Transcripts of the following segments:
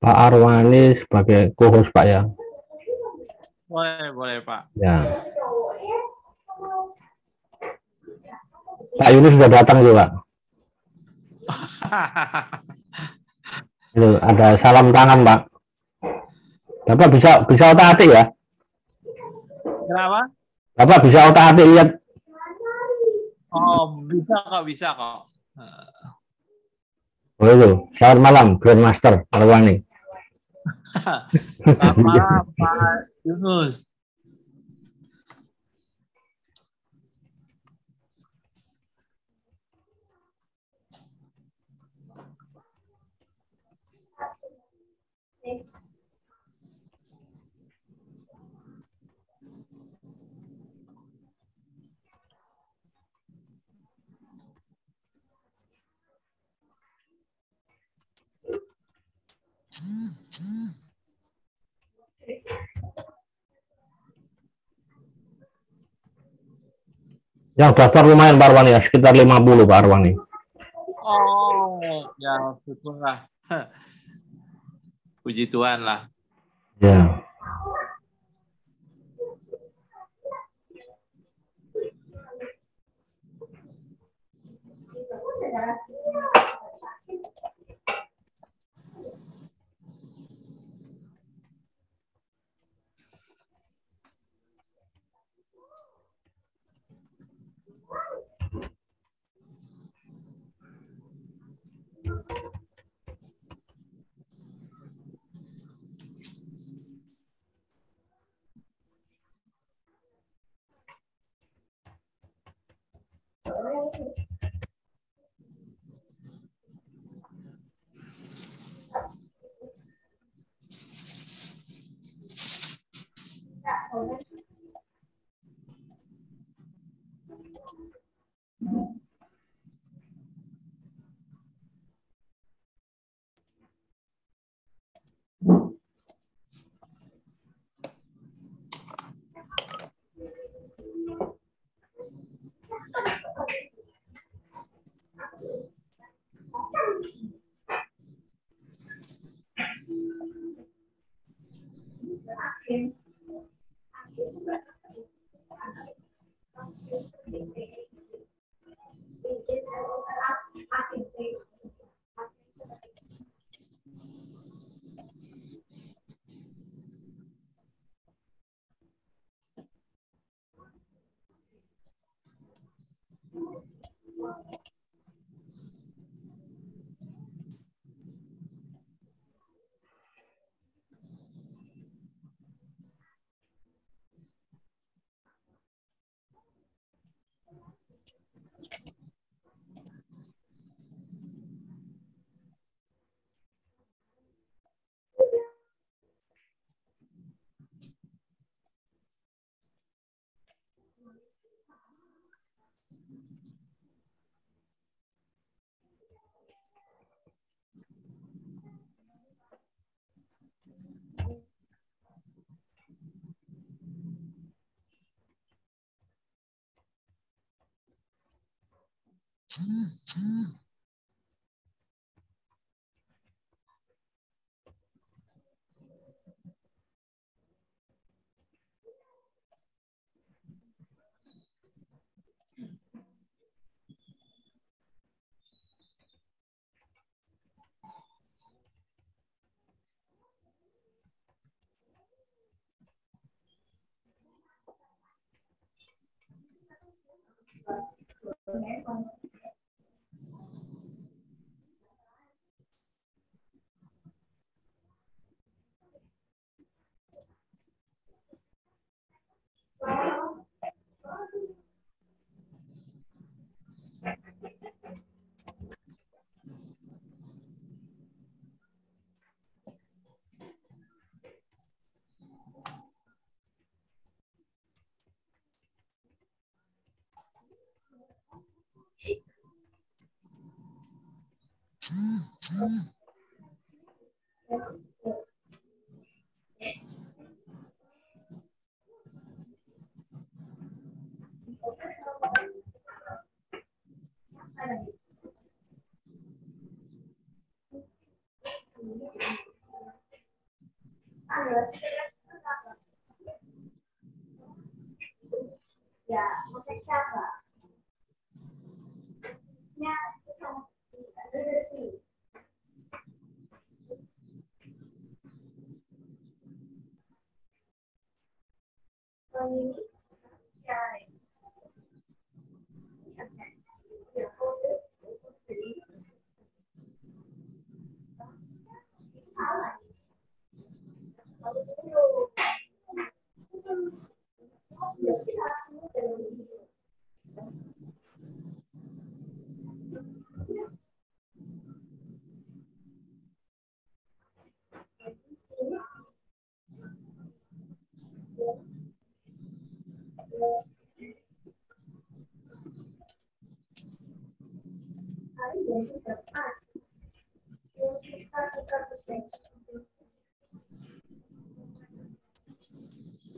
Pak Arwani sebagai co-host Pak ya. Boleh Pak. Ya. Pak Yunus sudah datang juga. Itu ada salam tangan Pak. Bapak bisa otak-atik ya? Kenapa? Bapak bisa otak-atik lihat? Oh bisa kok. Oh itu, selamat malam Grandmaster Arwani. Selamat malam Pak Yunus. Yang daftar lumayan Pak Arwani ya, sekitar 50 Pak Arwani. Oh, ya syukurlah. Puji Tuhan lah. Ya.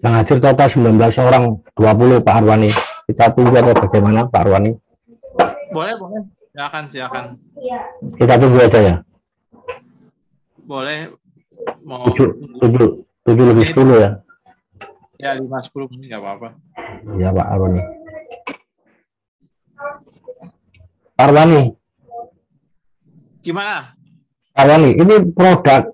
Yang hadir total 19 orang, 20 Pak Arwani. Kita tunggu atau bagaimana Pak Arwani? Boleh. Silakan. Kita tunggu aja ya. Boleh. Mau 7 lebih 10 ya. Ya 5-10 menit nggak apa-apa. Ya Pak Arwani. Pak Arwani. Gimana? Pak Arwani, ini produk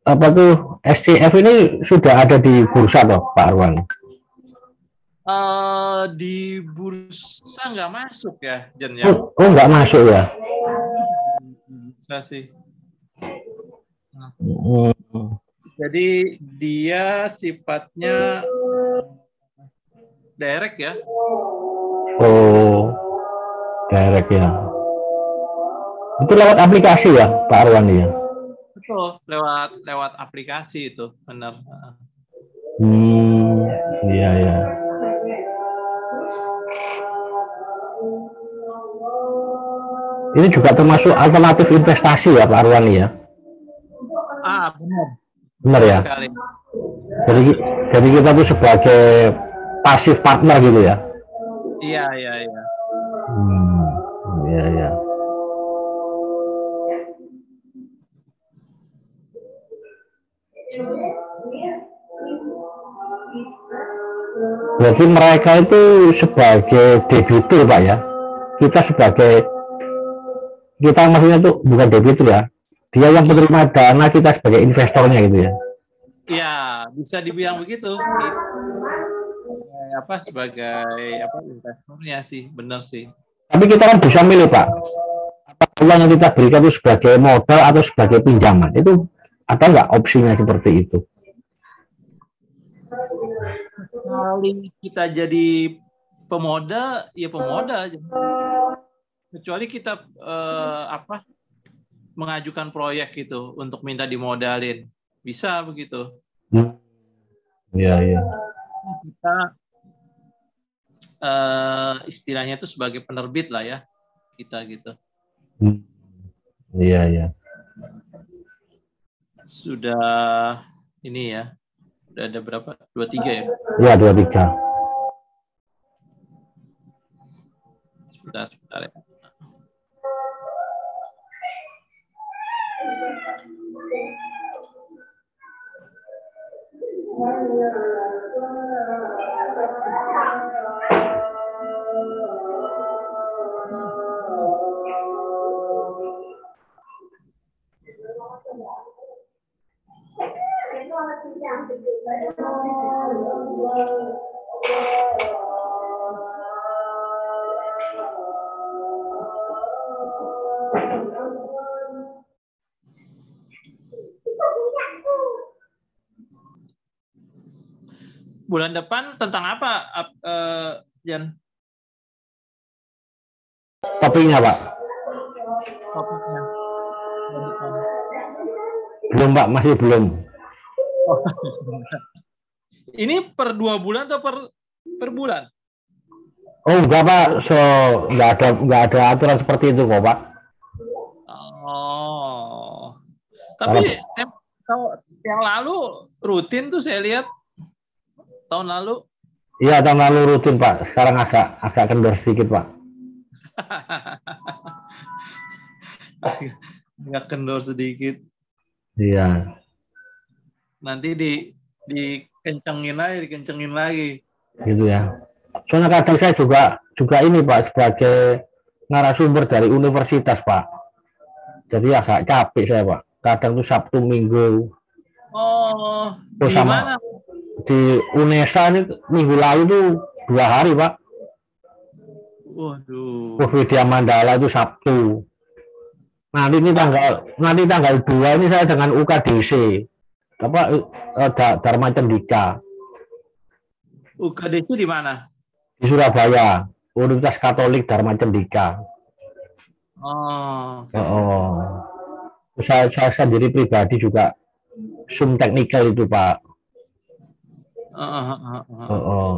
apa tuh SCF ini sudah ada di bursa toh Pak Arwani? Di bursa nggak masuk ya, Jen ya? Oh nggak masuk ya? Bisa sih. Hmm. Jadi dia sifatnya direct ya? Oh, direct ya. Itu lewat aplikasi ya Pak Arwani ya? Betul, lewat aplikasi itu, benar. Iya ya. Ini juga termasuk alternatif investasi ya Pak Arwani ya? Benar. Benar ya? Sekali. Jadi kita tuh sebagai pasif partner gitu ya? Iya. Iya. Berarti mereka itu sebagai debitur Pak ya? Kita maksudnya tuh bukan debitur ya? Dia yang penerima dana, kita sebagai investornya gitu ya? Iya, bisa dibilang begitu. Sebagai investornya sih, benar sih. Tapi kita kan bisa milih Pak. Apa uang yang kita berikan itu sebagai modal atau sebagai pinjaman? Itu ada nggak opsinya seperti itu? Kali kita jadi pemodal, ya pemodal aja. Kecuali kita mengajukan proyek gitu untuk minta dimodalin, bisa begitu. Iya. Kita istilahnya itu sebagai penerbit lah ya, kita gitu. Iya. Sudah ini ya, udah ada berapa? 23 ya? Iya 23. Sebentar ya. Bulan depan tentang apa, Jan? Topiknya Pak? Topiknya. Belum Pak, masih belum. Ini per 2 bulan atau per bulan? Oh enggak Pak, nggak ada aturan seperti itu kok Pak. Oh, tapi yang lalu rutin tuh saya lihat. Tahun lalu? Iya tahun lalu rutin Pak. Sekarang agak kendor sedikit Pak. Agak kendor sedikit. Iya. Nanti dikencengin lagi. Gitu ya. Soalnya kadang saya juga ini Pak sebagai narasumber dari universitas Pak. Jadi agak capek saya Pak. Kadang tuh Sabtu Minggu. Oh, Terus di sama mana? di UNESA ini minggu lalu tuh 2 hari Pak. Waduh. Terus Widya Mandala itu Sabtu. Nanti tanggal 2 ini saya dengan UKDC apa Dharma Cendika UKDC di mana? di Surabaya, Universitas Katolik Dharma Cendika. Oh, Oh. Saya sendiri pribadi juga Zoom technical itu Pak.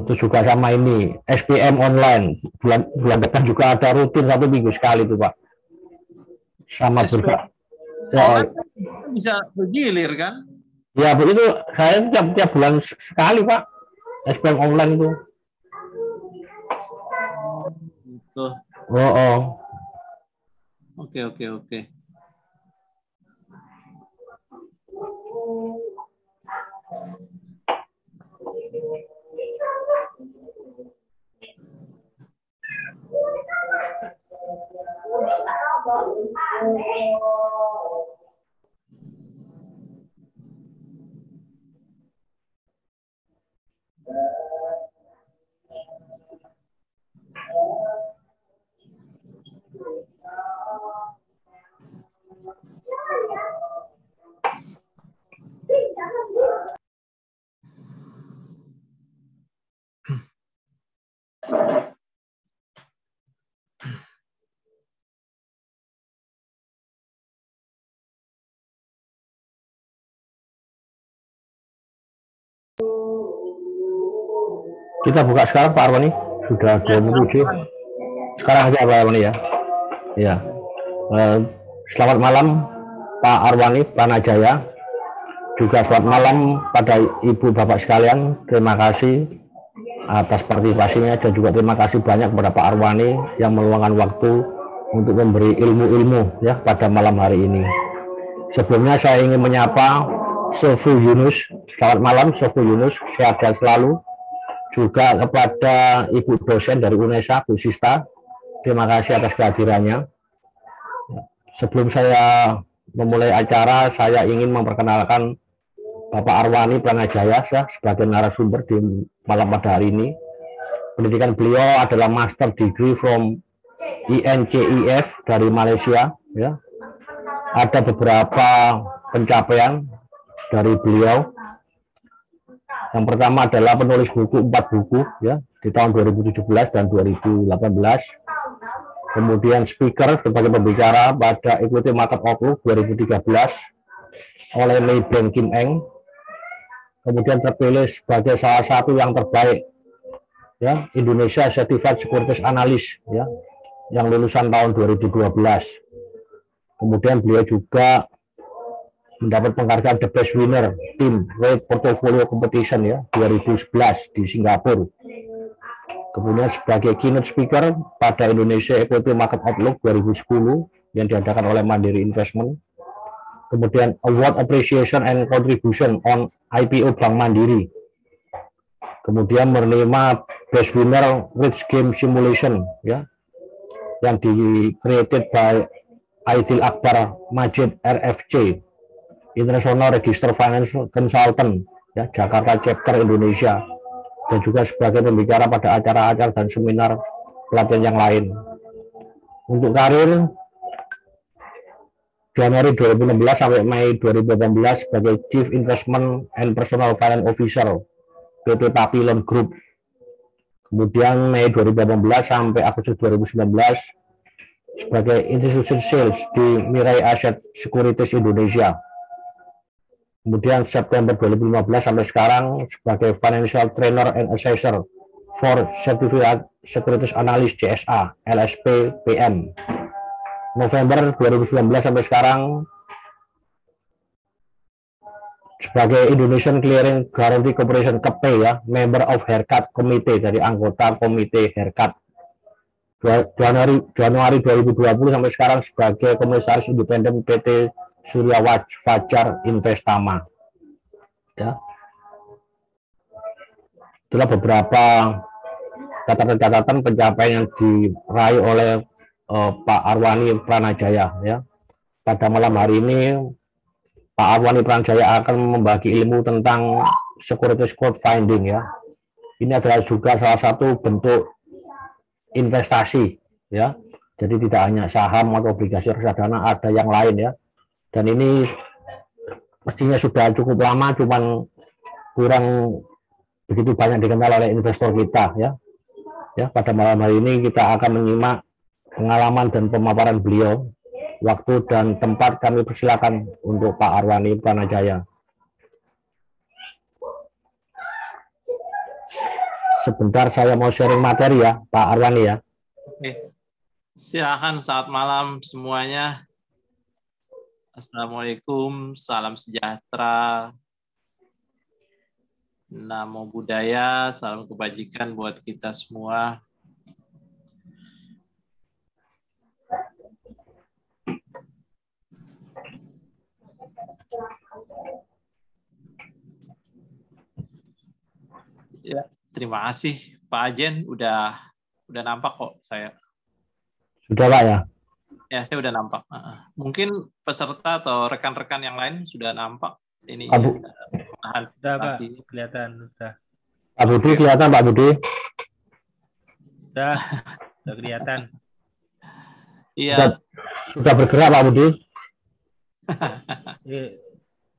Itu juga sama ini SPM online bulan depan juga ada rutin 1 minggu sekali tuh Pak. Sama SPM ya, bisa bergilir kan? ya begitu saya tiap bulan sekali Pak SPM online itu. Gitu. Oke. Kita buka sekarang Pak Arwani, sudah 27. Sekarang aja Pak Arwani ya. Ya. Selamat malam Pak Arwani Pranajaya. Juga selamat malam pada Ibu Bapak sekalian. Terima kasih atas partisipasinya dan juga terima kasih banyak kepada Pak Arwani yang meluangkan waktu untuk memberi ilmu-ilmu ya pada malam hari ini. Sebelumnya saya ingin menyapa Sofu Yunus. Selamat malam Sofu Yunus, sehat selalu. Juga kepada Ibu dosen dari UNESA, Bu Sista, terima kasih atas kehadirannya. Sebelum saya memulai acara, saya ingin memperkenalkan Bapak Arwani Pranajaya ya, sebagai narasumber di malam pada hari ini. Pendidikan beliau adalah Master Degree from INCIF dari Malaysia. Ya. Ada beberapa pencapaian dari beliau. Yang pertama adalah penulis buku 4 buku ya di tahun 2017 dan 2018. Kemudian speaker sebagai pembicara pada Equity Market Outlook 2013 oleh Maybank Kim Eng. Kemudian terpilih sebagai salah satu yang terbaik ya Indonesia Certified Securities Analyst ya yang lulusan tahun 2012. Kemudian beliau juga mendapat penghargaan The Best Winner Team Rate Portfolio Competition ya 2011 di Singapura. Kemudian sebagai keynote speaker pada Indonesia Equity Market Outlook 2010 yang diadakan oleh Mandiri Investment. Kemudian Award Appreciation and Contribution on IPO Bank Mandiri. Kemudian menerima Best Winner Rich Game Simulation ya yang di-created by Aidil Akbar Majid RFC International Register Financial Consultant ya Jakarta Chapter Indonesia, dan juga sebagai pembicara pada acara-acara dan seminar pelatihan yang lain. Untuk karir Januari 2016 sampai Mei 2018 sebagai Chief Investment and Personal Finance Officer PT Papillon Group. Kemudian Mei 2018 sampai Agustus 2019 sebagai Institution Sales di Mirai Asset Securities Indonesia. Kemudian September 2015 sampai sekarang sebagai Financial Trainer and Assessor for Certified Securities Analyst CSA LSP PM. November 2019 sampai sekarang sebagai Indonesian Clearing Guarantee Corporation KP ya, Member of Haircut Committee dari anggota Komite Haircut. Januari 2020 sampai sekarang sebagai Komisaris Independen PT Surya Fajar Investama. Ya. Itulah beberapa catatan-catatan pencapaian yang diraih oleh Pak Arwani Pranajaya ya. Pada malam hari ini Pak Arwani Pranajaya akan membagi ilmu tentang securities crowdfunding ya. Ini adalah juga salah satu bentuk investasi ya. Jadi tidak hanya saham atau obligasi reksadana, ada yang lain ya. Dan ini mestinya sudah cukup lama, cuman kurang begitu banyak dikenal oleh investor kita ya. Ya, pada malam hari ini kita akan menyimak pengalaman dan pemaparan beliau. Waktu dan tempat kami persilakan untuk Pak Arwani Pranajaya. Sebentar saya mau sharing materi ya, Pak Arwani ya. Oke. Silakan, selamat malam semuanya. Assalamualaikum, salam sejahtera, namo buddhaya, salam kebajikan buat kita semua. Ya, terima kasih Pak Ajen, udah nampak kok saya. Sudah Pak ya? Ya, saya udah nampak. Mungkin peserta atau rekan-rekan yang lain sudah nampak ini. Sudah Pak, kelihatan sudah. Pak Budi kelihatan Pak Budi? Sudah kelihatan. Iya. Sudah bergerak Pak Budi?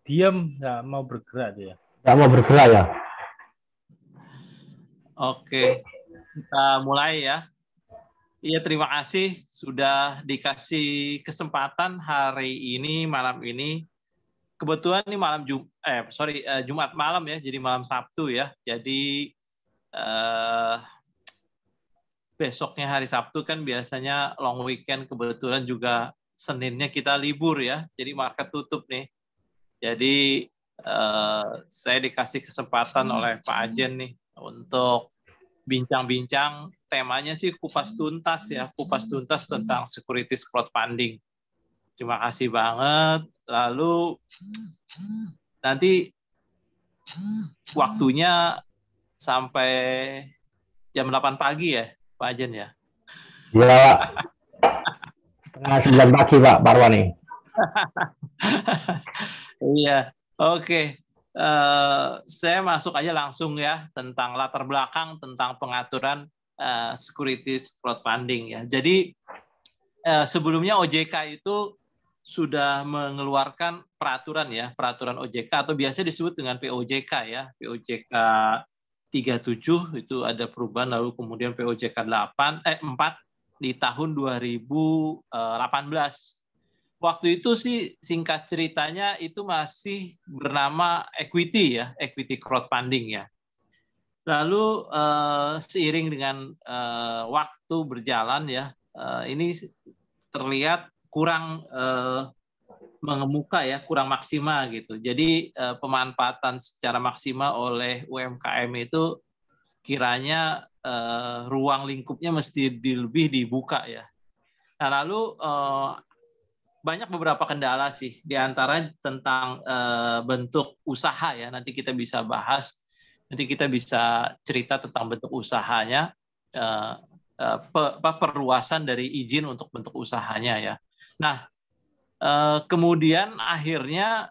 Diam, nggak mau bergerak dia. Nggak mau bergerak ya? Oke, kita mulai ya. Iya, terima kasih sudah dikasih kesempatan hari ini, malam ini. Kebetulan ini malam Jumat malam ya, jadi malam Sabtu ya. Jadi besoknya hari Sabtu kan biasanya long weekend, kebetulan juga Seninnya kita libur ya, jadi market tutup nih. Jadi saya dikasih kesempatan oleh Pak Ajen nih untuk bincang-bincang, temanya sih kupas tuntas ya, kupas tuntas tentang securities crowdfunding. Terima kasih banget. Lalu nanti waktunya sampai jam 8 pagi ya, Pak Ajen ya? Iya, Pak. Setengah 9 pagi, Pak Arwani. Iya, oke. Saya masuk aja langsung ya tentang latar belakang tentang pengaturan securities crowdfunding ya. Jadi sebelumnya OJK itu sudah mengeluarkan peraturan ya, peraturan OJK atau biasa disebut dengan POJK ya, POJK 37 itu ada perubahan, lalu kemudian POJK 4 di tahun 2018. Waktu itu sih singkat ceritanya itu masih bernama equity ya, equity crowdfunding ya. Lalu seiring dengan waktu berjalan ya, ini terlihat kurang mengemuka ya, kurang maksimal gitu. Jadi pemanfaatan secara maksimal oleh UMKM itu kiranya ruang lingkupnya mesti lebih dibuka ya. Nah, lalu banyak beberapa kendala sih, diantara tentang bentuk usaha ya. Nanti kita bisa bahas, nanti kita bisa cerita tentang bentuk usahanya, perluasan dari izin untuk bentuk usahanya ya. Nah, kemudian akhirnya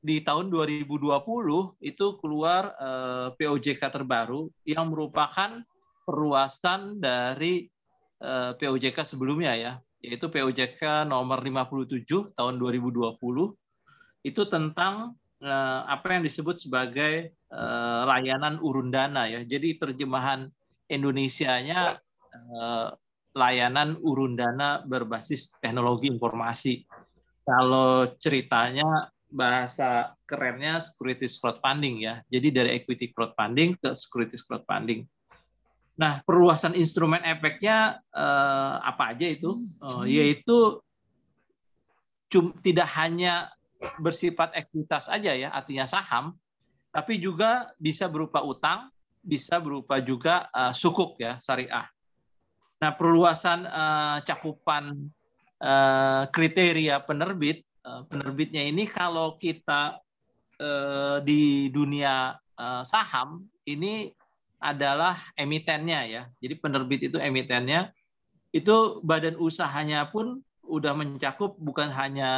di tahun 2020 itu keluar POJK terbaru yang merupakan perluasan dari POJK sebelumnya ya, yaitu POJK nomor 57 tahun 2020, itu tentang apa yang disebut sebagai layanan urun dana ya. Jadi terjemahan Indonesianya layanan urun dana berbasis teknologi informasi. Kalau ceritanya bahasa kerennya securities crowdfunding ya. Jadi dari equity crowdfunding ke securities crowdfunding. Nah, perluasan instrumen efeknya apa aja itu? Yaitu tidak hanya bersifat ekuitas aja ya, artinya saham, tapi juga bisa berupa utang, bisa berupa juga sukuk ya, syariah. Nah, perluasan cakupan kriteria penerbit, penerbitnya ini kalau kita di dunia saham ini adalah emitennya ya. Jadi penerbit itu emitennya, itu badan usahanya pun udah mencakup bukan hanya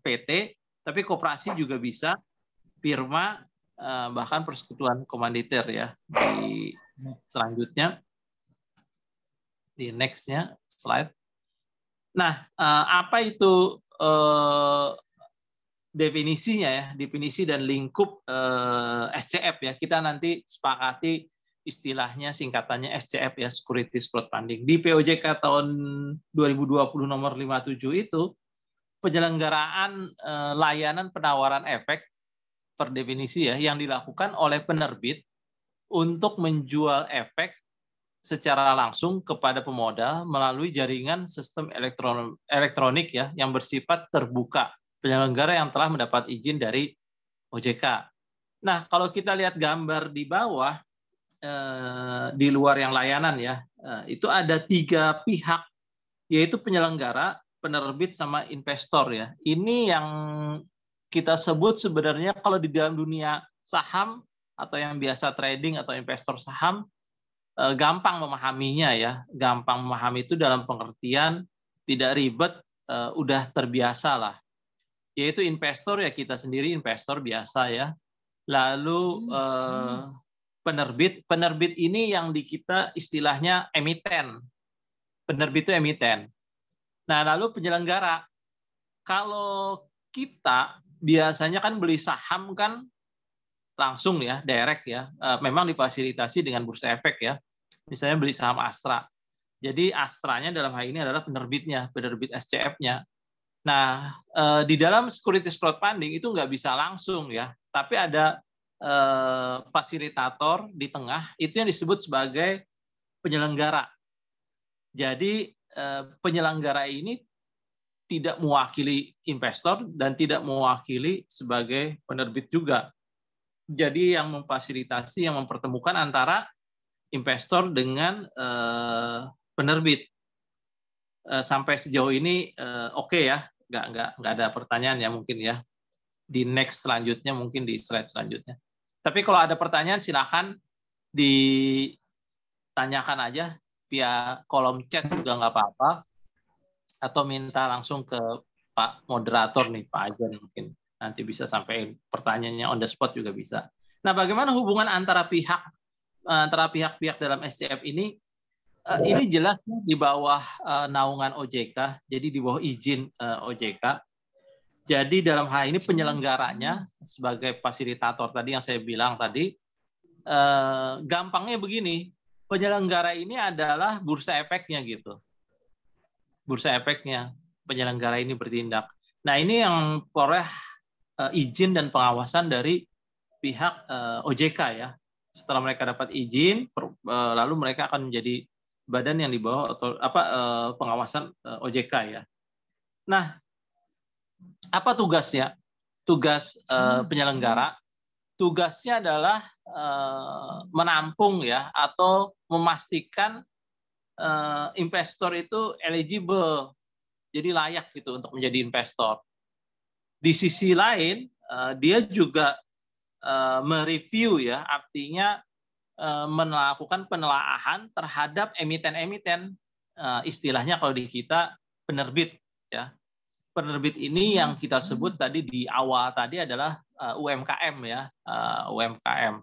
PT, tapi koperasi juga bisa, firma, bahkan persekutuan komanditer ya. Di selanjutnya, di next-nya slide. Nah, apa itu definisinya ya, definisi dan lingkup SCF ya. Kita nanti sepakati istilahnya, singkatannya SCF ya, Securities Crowdfunding. Di POJK tahun 2020 nomor 57 itu penyelenggaraan layanan penawaran efek per definisi ya yang dilakukan oleh penerbit untuk menjual efek secara langsung kepada pemodal melalui jaringan sistem elektronik ya yang bersifat terbuka, penyelenggara yang telah mendapat izin dari OJK. Nah, kalau kita lihat gambar di bawah di luar yang layanan ya, itu ada 3 pihak, yaitu penyelenggara, penerbit, sama investor ya. Ini yang kita sebut sebenarnya kalau di dalam dunia saham atau yang biasa trading atau investor saham, gampang memahaminya ya. Gampang memahami itu dalam pengertian tidak ribet, udah terbiasa lah. Yaitu investor ya kita sendiri investor biasa ya. Lalu penerbit ini yang di kita istilahnya emiten. Penerbit itu emiten. Nah, lalu penyelenggara. Kalau kita biasanya kan beli saham kan langsung ya, direct ya. Memang difasilitasi dengan bursa efek ya. Misalnya beli saham Astra. Jadi Astranya dalam hal ini adalah penerbitnya, penerbit SCF-nya. Nah, di dalam securities crowdfunding itu nggak bisa langsung ya, tapi ada fasilitator di tengah, itu yang disebut sebagai penyelenggara. Jadi penyelenggara ini tidak mewakili investor dan tidak mewakili sebagai penerbit juga. Jadi yang memfasilitasi, yang mempertemukan antara investor dengan penerbit. Sampai sejauh ini oke ya, nggak ada pertanyaan ya mungkin ya. Di next selanjutnya, mungkin di slide selanjutnya. Tapi kalau ada pertanyaan silakan ditanyakan aja via kolom chat juga nggak apa-apa, atau minta langsung ke Pak Moderator nih, Pak Ajan mungkin. Nanti bisa sampai pertanyaannya on the spot juga bisa. Nah, bagaimana hubungan antara pihak-pihak dalam SCF ini? Ini jelas di bawah naungan OJK, jadi di bawah izin OJK. Jadi dalam hal ini penyelenggaranya sebagai fasilitator tadi yang saya bilang tadi, gampangnya begini, penyelenggara ini adalah bursa efeknya gitu. Bursa efeknya, penyelenggara ini bertindak. Nah, ini yang peroleh izin dan pengawasan dari pihak OJK ya. Setelah mereka dapat izin, lalu mereka akan menjadi badan yang di bawah atau pengawasan OJK ya. Nah, apa tugasnya? Tugas penyelenggara, tugasnya adalah menampung ya atau memastikan investor itu eligible, jadi layak gitu untuk menjadi investor. Di sisi lain, dia juga mereview ya, artinya melakukan penelaahan terhadap emiten-emiten, istilahnya kalau di kita penerbit ya. Penerbit ini yang kita sebut tadi di awal tadi adalah UMKM ya, UMKM.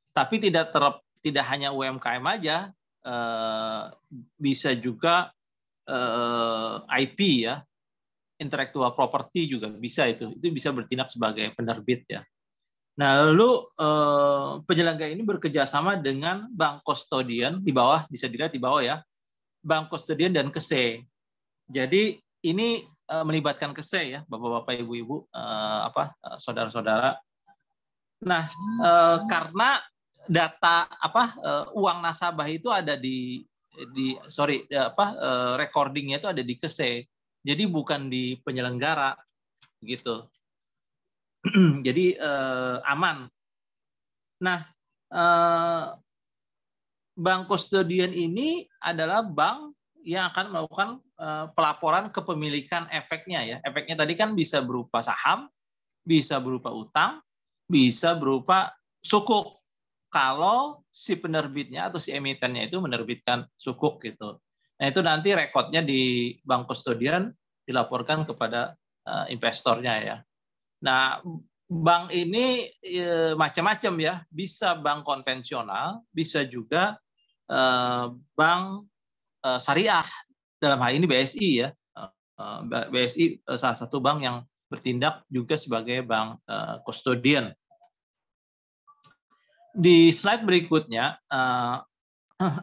Tapi tidak hanya UMKM aja, bisa juga IP ya, intellectual property juga bisa, itu bisa bertindak sebagai penerbit ya. Nah, lalu penyelenggara ini bekerja sama dengan bank kustodian di bawah, bisa dilihat di bawah ya, bank kustodian dan KSE. Jadi ini melibatkan KSE ya, bapak-bapak, ibu-ibu, saudara-saudara. Nah, karena data uang nasabah itu ada recordingnya itu ada di KSE. Jadi bukan di penyelenggara gitu. Jadi aman. Nah, bank kustodian ini adalah bank yang akan melakukan pelaporan kepemilikan efeknya ya. Efeknya tadi kan bisa berupa saham, bisa berupa utang, bisa berupa sukuk. kalau si penerbitnya atau si emitennya itu menerbitkan sukuk gitu. Nah, itu nanti rekodnya di bank kustodian dilaporkan kepada investornya ya. Nah, bank ini macam-macam ya, bisa bank konvensional, bisa juga bank syariah. Dalam hal ini BSI ya. BSI salah satu bank yang bertindak juga sebagai bank kustodian. Di slide berikutnya,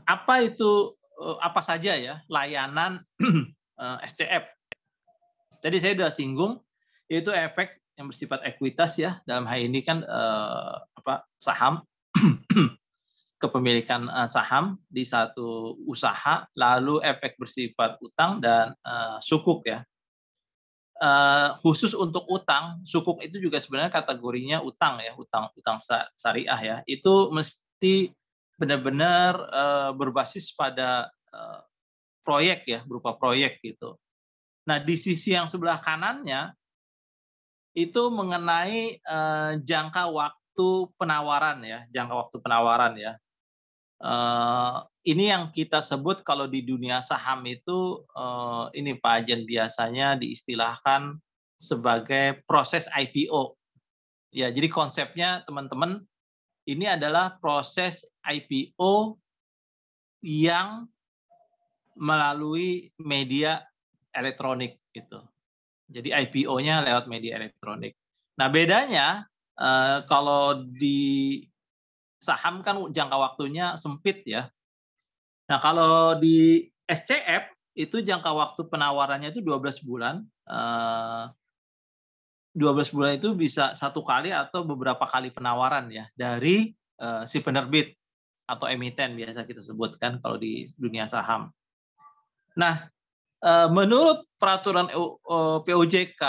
apa saja ya layanan SCF. Tadi saya sudah singgung, yaitu efek yang bersifat ekuitas ya. Dalam hal ini kan saham, kepemilikan saham di satu usaha, lalu efek bersifat utang dan sukuk ya. Khusus untuk utang, sukuk itu juga sebenarnya kategorinya utang ya, utang syariah ya. Itu mesti benar-benar berbasis pada proyek ya, berupa proyek gitu. Nah, di sisi yang sebelah kanannya itu mengenai jangka waktu penawaran ya, jangka waktu penawaran ya. Ini yang kita sebut kalau di dunia saham itu ini Pak Ajen biasanya diistilahkan sebagai proses IPO. Ya, jadi konsepnya teman-teman ini adalah proses IPO yang melalui media elektronik gitu. Jadi IPO-nya lewat media elektronik. Nah, bedanya kalau di saham kan jangka waktunya sempit ya. Nah, kalau di SCF itu jangka waktu penawarannya itu 12 bulan. 12 bulan itu bisa satu kali atau beberapa kali penawaran ya dari si penerbit atau emiten biasa kita sebutkan kalau di dunia saham. Nah, menurut peraturan POJK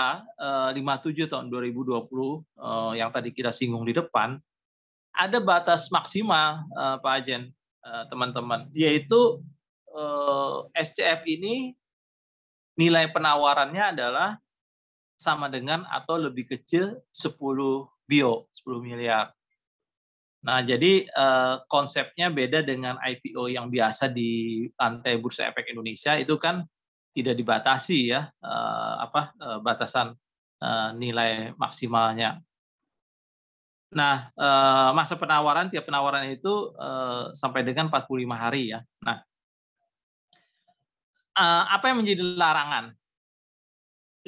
57 tahun 2020 yang tadi kita singgung di depan, ada batas maksimal Pak Ajen, teman-teman, yaitu SCF ini nilai penawarannya adalah sama dengan atau lebih kecil 10 miliar. Nah, jadi konsepnya beda dengan IPO yang biasa di lantai Bursa Efek Indonesia, itu kan tidak dibatasi ya batasan nilai maksimalnya. Nah, masa penawaran tiap penawaran itu sampai dengan 45 hari ya. Nah, apa yang menjadi larangan?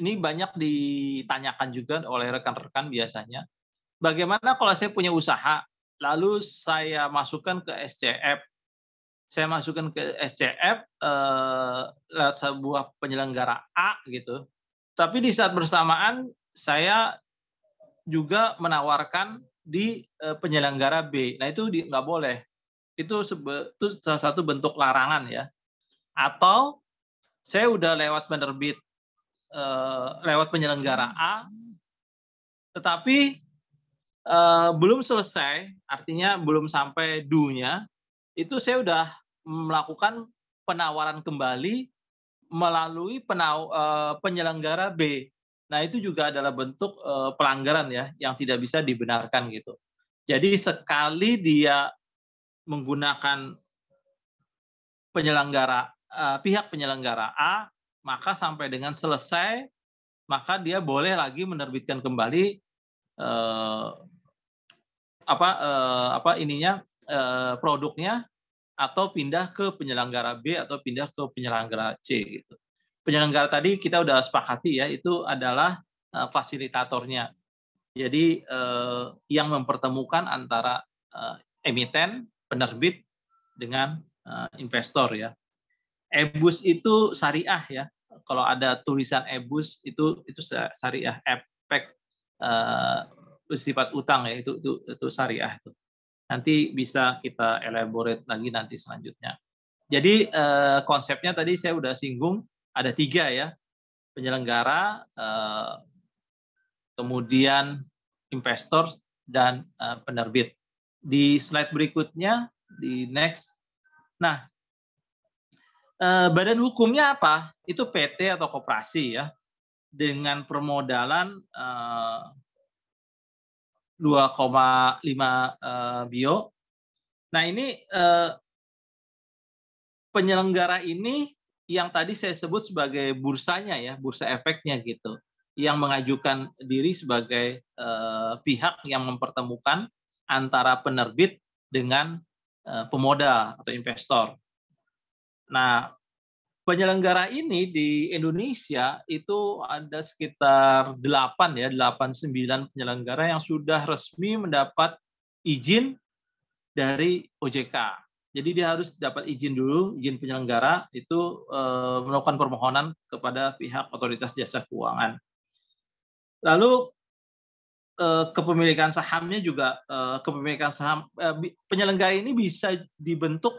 Ini banyak ditanyakan juga oleh rekan-rekan biasanya. Bagaimana kalau saya punya usaha, lalu saya masukkan ke SCF, lewat sebuah penyelenggara A gitu. Tapi di saat bersamaan saya juga menawarkan di penyelenggara B. Nah, itu nggak boleh. Itu salah satu bentuk larangan ya. Atau saya udah lewat penerbit, lewat penyelenggara A, tetapi belum selesai, artinya belum sampai due-nya, itu saya udah melakukan penawaran kembali melalui penyelenggara B. Nah, itu juga adalah bentuk pelanggaran ya, yang tidak bisa dibenarkan gitu. Jadi sekali dia menggunakan pihak penyelenggara A, maka sampai dengan selesai, maka dia boleh lagi menerbitkan kembali produknya atau pindah ke penyelenggara B atau pindah ke penyelenggara C gitu. Penyelenggara tadi kita udah sepakati ya, itu adalah fasilitatornya. Jadi yang mempertemukan antara emiten, penerbit dengan investor ya. EBUS itu syariah ya. Kalau ada tulisan EBUS itu syariah, efek bersifat utang ya, itu syariah itu. Nanti bisa kita elaborate lagi nanti selanjutnya. Jadi konsepnya tadi saya udah singgung, ada 3 ya, penyelenggara, kemudian investor dan penerbit. Di slide berikutnya, di next. Nah, badan hukumnya apa? Itu PT atau koperasi ya, dengan permodalan 2,5 bio Nah, ini penyelenggara ini yang tadi saya sebut sebagai bursanya ya, bursa efeknya gitu, yang mengajukan diri sebagai pihak yang mempertemukan antara penerbit dengan pemodal atau investor. Nah, penyelenggara ini di Indonesia itu ada sekitar 8-9 penyelenggara yang sudah resmi mendapat izin dari OJK. Jadi dia harus dapat izin dulu, izin penyelenggara itu melakukan permohonan kepada pihak otoritas jasa keuangan. Lalu kepemilikan sahamnya juga kepemilikan saham penyelenggara ini bisa dibentuk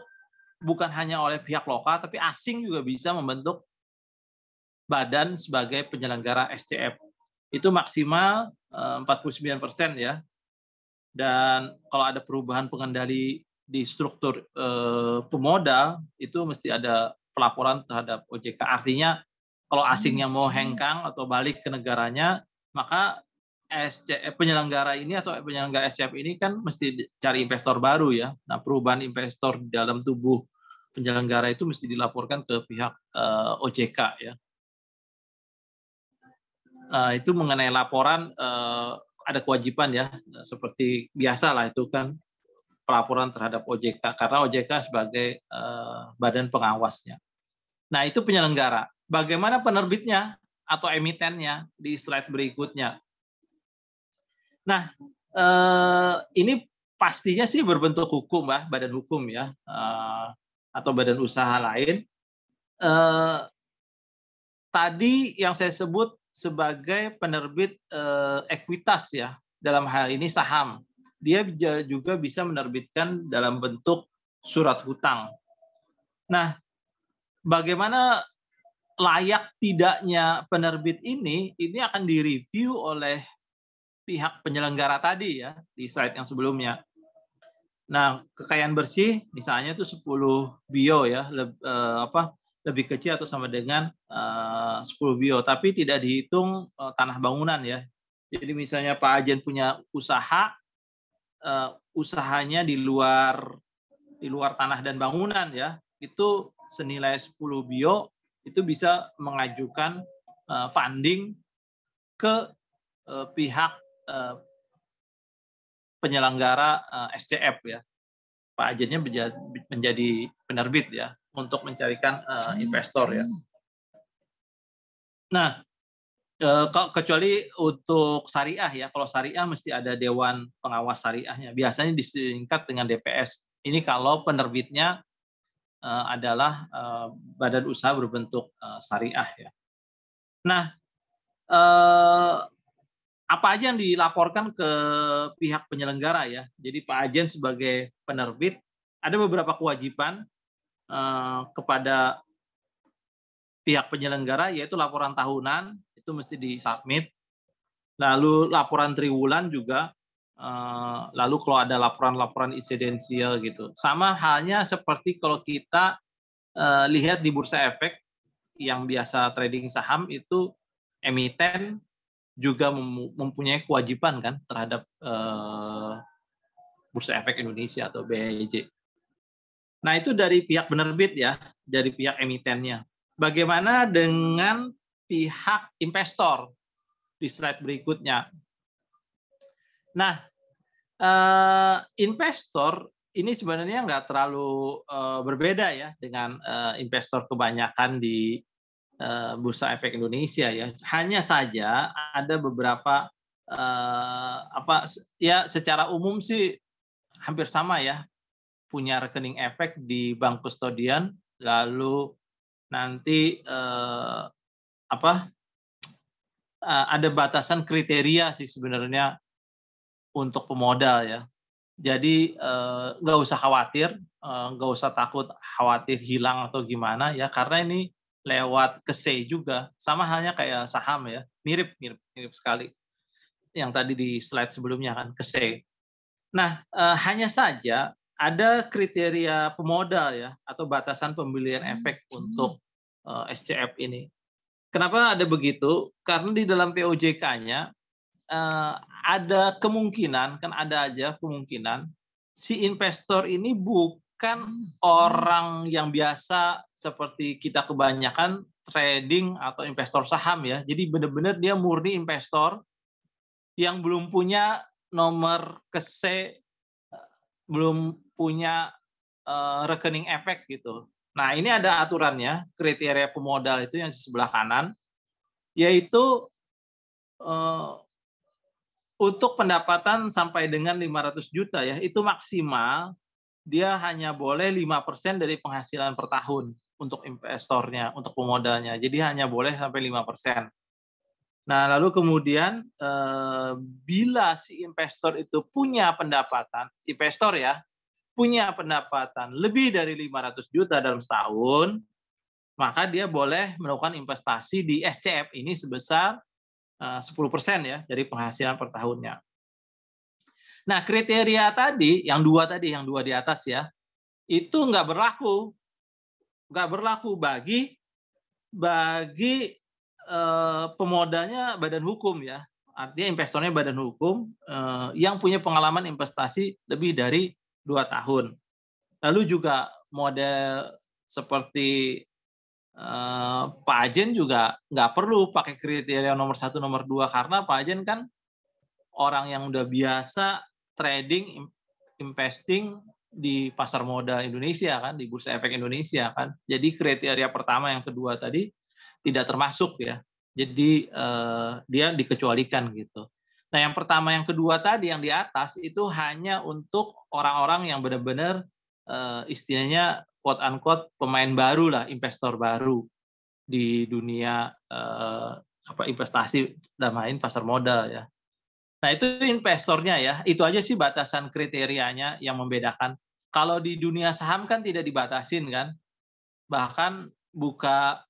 bukan hanya oleh pihak lokal, tapi asing juga bisa membentuk badan sebagai penyelenggara SCF. Itu maksimal 49% ya. Dan kalau ada perubahan pengendali di struktur pemodal, itu mesti ada pelaporan terhadap OJK. Artinya kalau asingnya mau hengkang atau balik ke negaranya, maka SCF, penyelenggara ini atau penyelenggara SCF ini kan mesti cari investor baru ya. Nah, perubahan investor di dalam tubuh penyelenggara itu mesti dilaporkan ke pihak OJK ya. Itu mengenai laporan ada kewajiban ya, seperti biasa lah itu kan pelaporan terhadap OJK karena OJK sebagai badan pengawasnya. Nah, itu penyelenggara. Bagaimana penerbitnya atau emitennya di slide berikutnya? Nah, ini pastinya sih berbentuk hukum, badan hukum ya, atau badan usaha lain. Tadi yang saya sebut sebagai penerbit ekuitas ya, dalam hal ini saham. Dia juga bisa menerbitkan dalam bentuk surat hutang. Nah, bagaimana layak tidaknya penerbit ini akan direview oleh pihak penyelenggara tadi ya, di slide yang sebelumnya. Nah, kekayaan bersih misalnya itu 10 bio ya, lebih kecil atau sama dengan 10 bio, tapi tidak dihitung tanah bangunan ya. Jadi misalnya Pak Ajen punya usaha, usahanya di luar tanah dan bangunan ya, itu senilai 10 bio, itu bisa mengajukan funding ke pihak penyelenggara SCF ya. Pak Ajennya menjadi penerbit ya untuk mencarikan investor ya. Nah, kecuali untuk syariah ya, kalau syariah mesti ada dewan pengawas syariahnya. Biasanya disingkat dengan DPS. Ini kalau penerbitnya adalah badan usaha berbentuk syariah ya. Nah, apa aja yang dilaporkan ke pihak penyelenggara ya. Jadi Pak Ajen sebagai penerbit ada beberapa kewajiban kepada pihak penyelenggara, yaitu laporan tahunan itu mesti disubmit, lalu laporan triwulan juga, lalu kalau ada laporan-laporan insidensial gitu. Sama halnya seperti kalau kita lihat di bursa efek yang biasa trading saham itu emiten juga mempunyai kewajiban kan terhadap Bursa Efek Indonesia atau BEJ. Nah, itu dari pihak penerbit ya, dari pihak emitennya. Bagaimana dengan pihak investor di slide berikutnya? Nah, investor ini sebenarnya nggak terlalu berbeda ya dengan investor kebanyakan di Bursa Efek Indonesia ya. Hanya saja ada beberapa ya secara umum sih hampir sama ya. Punya rekening efek di bank kustodian, lalu nanti ada batasan kriteria sih sebenarnya untuk pemodal ya. Jadi nggak usah khawatir, nggak usah takut khawatir hilang atau gimana ya, karena ini lewat KSE juga, sama halnya kayak saham ya, mirip sekali yang tadi di slide sebelumnya kan, KSE. Nah, hanya saja ada kriteria pemodal ya, atau batasan pembelian efek untuk SCF ini. Kenapa ada begitu? Karena di dalam POJK-nya ada kemungkinan, kan ada aja kemungkinan si investor ini bukan orang yang biasa seperti kita kebanyakan trading atau investor saham ya. Jadi benar-benar dia murni investor yang belum punya nomor KSE, belum punya rekening efek gitu. Nah, ini ada aturannya, kriteria pemodal itu yang di sebelah kanan, yaitu untuk pendapatan sampai dengan 500 juta ya, itu maksimal dia hanya boleh 5% dari penghasilan per tahun untuk investornya, untuk pemodalnya. Jadi hanya boleh sampai 5%. Nah, lalu kemudian bila si investor itu punya pendapatan, si investor ya, punya pendapatan lebih dari 500 juta dalam setahun, maka dia boleh melakukan investasi di SCF ini sebesar 10% ya dari penghasilan per tahunnya. Nah, kriteria tadi, yang dua di atas ya, itu nggak berlaku bagi pemodalnya badan hukum ya. Artinya investornya badan hukum yang punya pengalaman investasi lebih dari 2 tahun. Lalu juga model seperti Pak Ajen juga nggak perlu pakai kriteria nomor 1, nomor 2, karena Pak Ajen kan orang yang udah biasa trading, investing di pasar modal Indonesia kan, di Bursa Efek Indonesia kan. Jadi kriteria pertama yang kedua tadi tidak termasuk ya. Jadi dia dikecualikan gitu. Nah, yang pertama yang kedua tadi yang di atas itu hanya untuk orang-orang yang benar-benar istilahnya quote unquote pemain baru lah, investor baru di dunia investasi dalam hal ini pasar modal ya. Nah, itu investornya ya. Itu aja sih batasan kriterianya yang membedakan. Kalau di dunia saham kan tidak dibatasin kan. Bahkan buka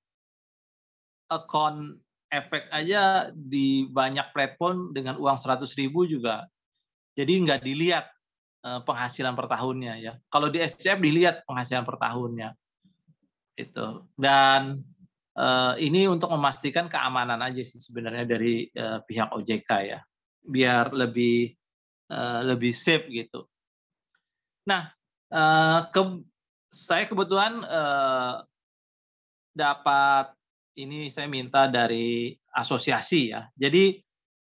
account efek aja di banyak platform dengan uang 100.000 juga. Jadi nggak dilihat penghasilan per tahunnya ya. Kalau di SCF dilihat penghasilan per tahunnya. Itu. Dan ini untuk memastikan keamanan aja sih sebenarnya dari pihak OJK ya. Biar lebih safe gitu. Nah, saya kebetulan dapat ini saya minta dari asosiasi ya. Jadi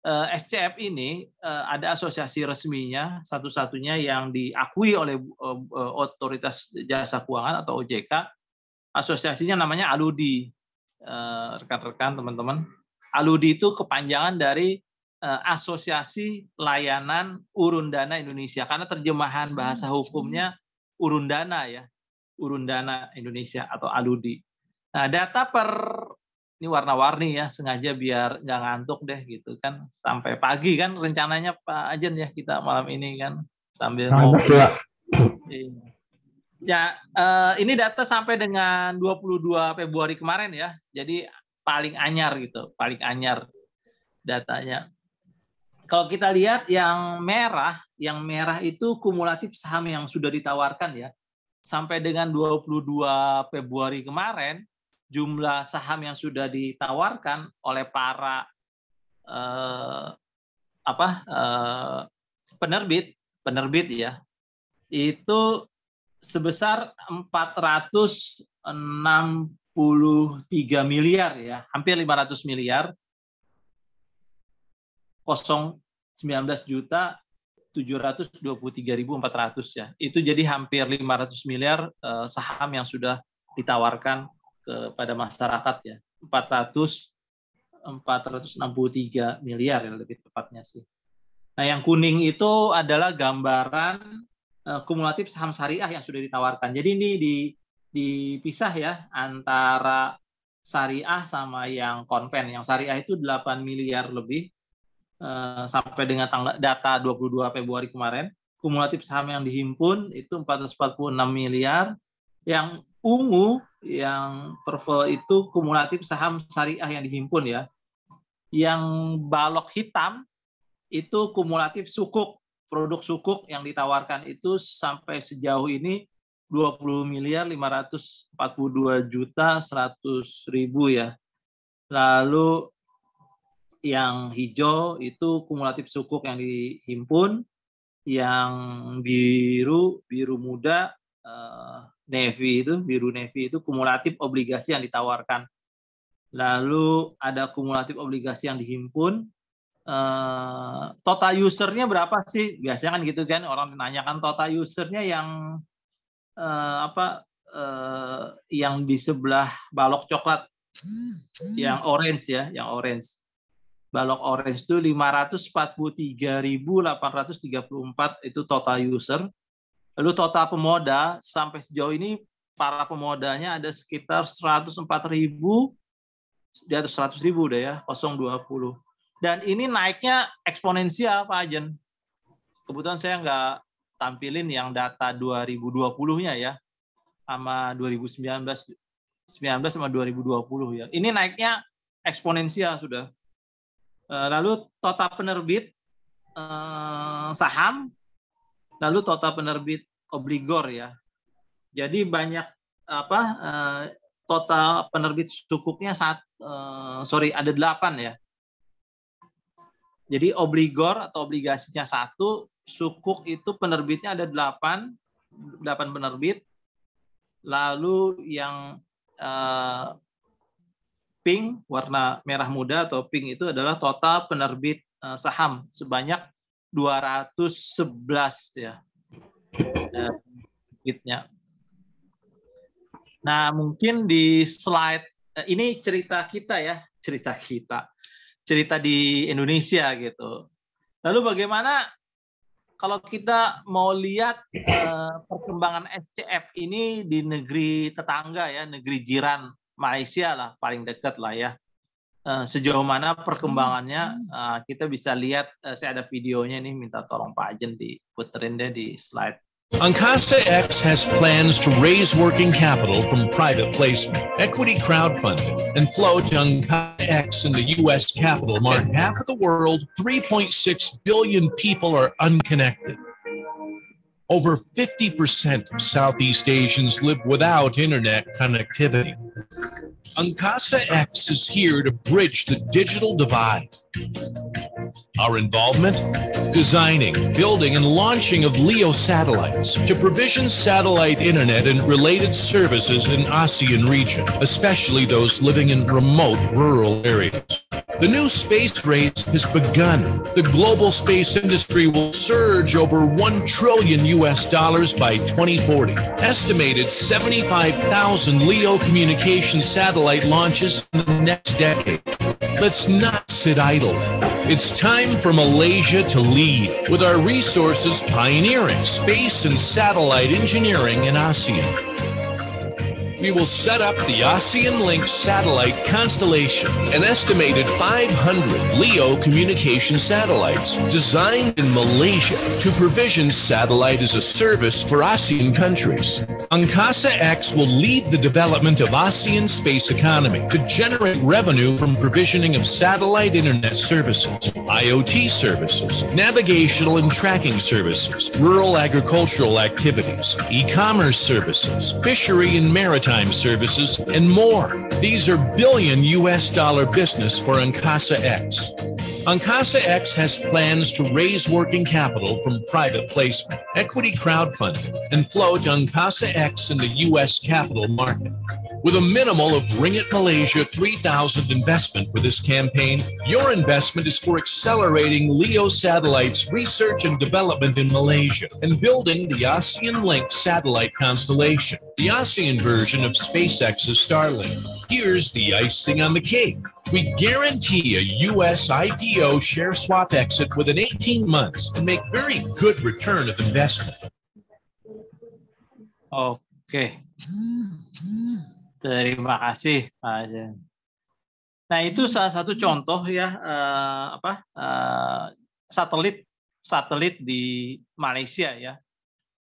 SCF ini ada asosiasi resminya satu-satunya yang diakui oleh Otoritas Jasa Keuangan atau OJK. Asosiasinya namanya ALUDI. Rekan-rekan, teman-teman. ALUDI itu kepanjangan dari Asosiasi Layanan Urun Dana Indonesia, karena terjemahan bahasa hukumnya urun dana ya, urun dana Indonesia atau ALUDI. Nah, data ini warna-warni ya, sengaja biar nggak ngantuk deh gitu kan, sampai pagi kan rencananya Pak Ajen ya kita malam ini kan sambil ngopi. Ya, ini data sampai dengan 22 Februari kemarin ya, jadi paling anyar gitu, paling anyar datanya. Kalau kita lihat yang merah itu kumulatif saham yang sudah ditawarkan ya. Sampai dengan 22 Februari kemarin, jumlah saham yang sudah ditawarkan oleh para penerbit ya, itu sebesar 463 miliar ya, hampir 500 miliar. 19.723.400 ya. Itu jadi hampir 500 miliar saham yang sudah ditawarkan kepada masyarakat ya. 463 miliar ya lebih tepatnya sih. Nah, yang kuning itu adalah gambaran kumulatif saham syariah yang sudah ditawarkan. Jadi ini dipisah ya antara syariah sama yang konven. Yang syariah itu 8 miliar lebih. Sampai dengan data 22 Februari kemarin, kumulatif saham yang dihimpun itu 446 miliar. Yang ungu, yang purple itu kumulatif saham syariah yang dihimpun ya. Yang balok hitam itu kumulatif sukuk, produk sukuk yang ditawarkan itu sampai sejauh ini 20 miliar 542 juta 100.000 ya. Lalu yang hijau itu kumulatif sukuk yang dihimpun, yang biru muda, navy itu, biru navy itu kumulatif obligasi yang ditawarkan. Lalu ada kumulatif obligasi yang dihimpun. Total usernya berapa sih? Biasanya kan gitu kan, orang menanyakan total usernya yang yang di sebelah balok coklat, yang orange ya, yang orange. Balok orange itu 543.834 itu total user. Lalu total pemoda sampai sejauh ini para pemodanya ada sekitar 104.000, di atas 100.000 udah ya, 020. Dan ini naiknya eksponensial Pak Ajen. Kebetulan saya nggak tampilin yang data 2020-nya ya, sama 2019 sama 2020 ya. Ini naiknya eksponensial sudah. Lalu total penerbit saham, lalu total penerbit obligor ya. Jadi banyak total penerbit sukuknya ada 8 ya. Jadi obligor atau obligasinya 1, sukuk itu penerbitnya ada 8 penerbit. Lalu yang pink, warna merah muda atau pink itu adalah total penerbit saham sebanyak 211 ya. Nah, mungkin di slide ini cerita di Indonesia gitu. Lalu bagaimana kalau kita mau lihat perkembangan SCF ini di negeri tetangga ya, negeri jiran Malaysia lah, paling dekat lah ya. Sejauh mana perkembangannya kita bisa lihat, saya ada videonya nih, minta tolong Pak Ajen diputerin deh di slide. Angkasa X has plans to raise working capital from private placement, equity crowdfunding, and flow to Angkasa X in the U.S. capital market. Half of the world, 3.6 billion people are unconnected. Over 50% of Southeast Asians live without internet connectivity. Angkasa X is here to bridge the digital divide. Our involvement? Designing, building, and launching of LEO satellites to provision satellite internet and related services in ASEAN region, especially those living in remote rural areas. The new space race has begun. The global space industry will surge over $1 trillion by 2040. Estimated 75,000 LEO communication satellite launches in the next decade. Let's not sit idle. It's time for Malaysia to lead with our resources pioneering space and satellite engineering in ASEAN. We will set up the ASEAN Link satellite constellation, an estimated 500 LEO communication satellites designed in Malaysia to provision satellite as a service for ASEAN countries. Angkasa X will lead the development of ASEAN space economy to generate revenue from provisioning of satellite internet services, IoT services, navigational and tracking services, rural agricultural activities, e-commerce services, fishery and maritime services, and more. These are billion US dollar business for Angkasa X. Angkasa X has plans to raise working capital from private placement, equity crowdfunding, and flow to Angkasa X in the US capital market. With a minimal of Ringgit Malaysia 3,000 investment for this campaign, your investment is for accelerating LEO satellites research and development in Malaysia and building the ASEAN Link satellite constellation, the ASEAN version of SpaceX's Starlink. Here's the icing on the cake. We guarantee a U.S. IPO share swap exit within 18 months and make very good return of investment. Oke. Terima kasih, Pak Ajen. Nah, itu salah satu contoh ya satelit di Malaysia ya,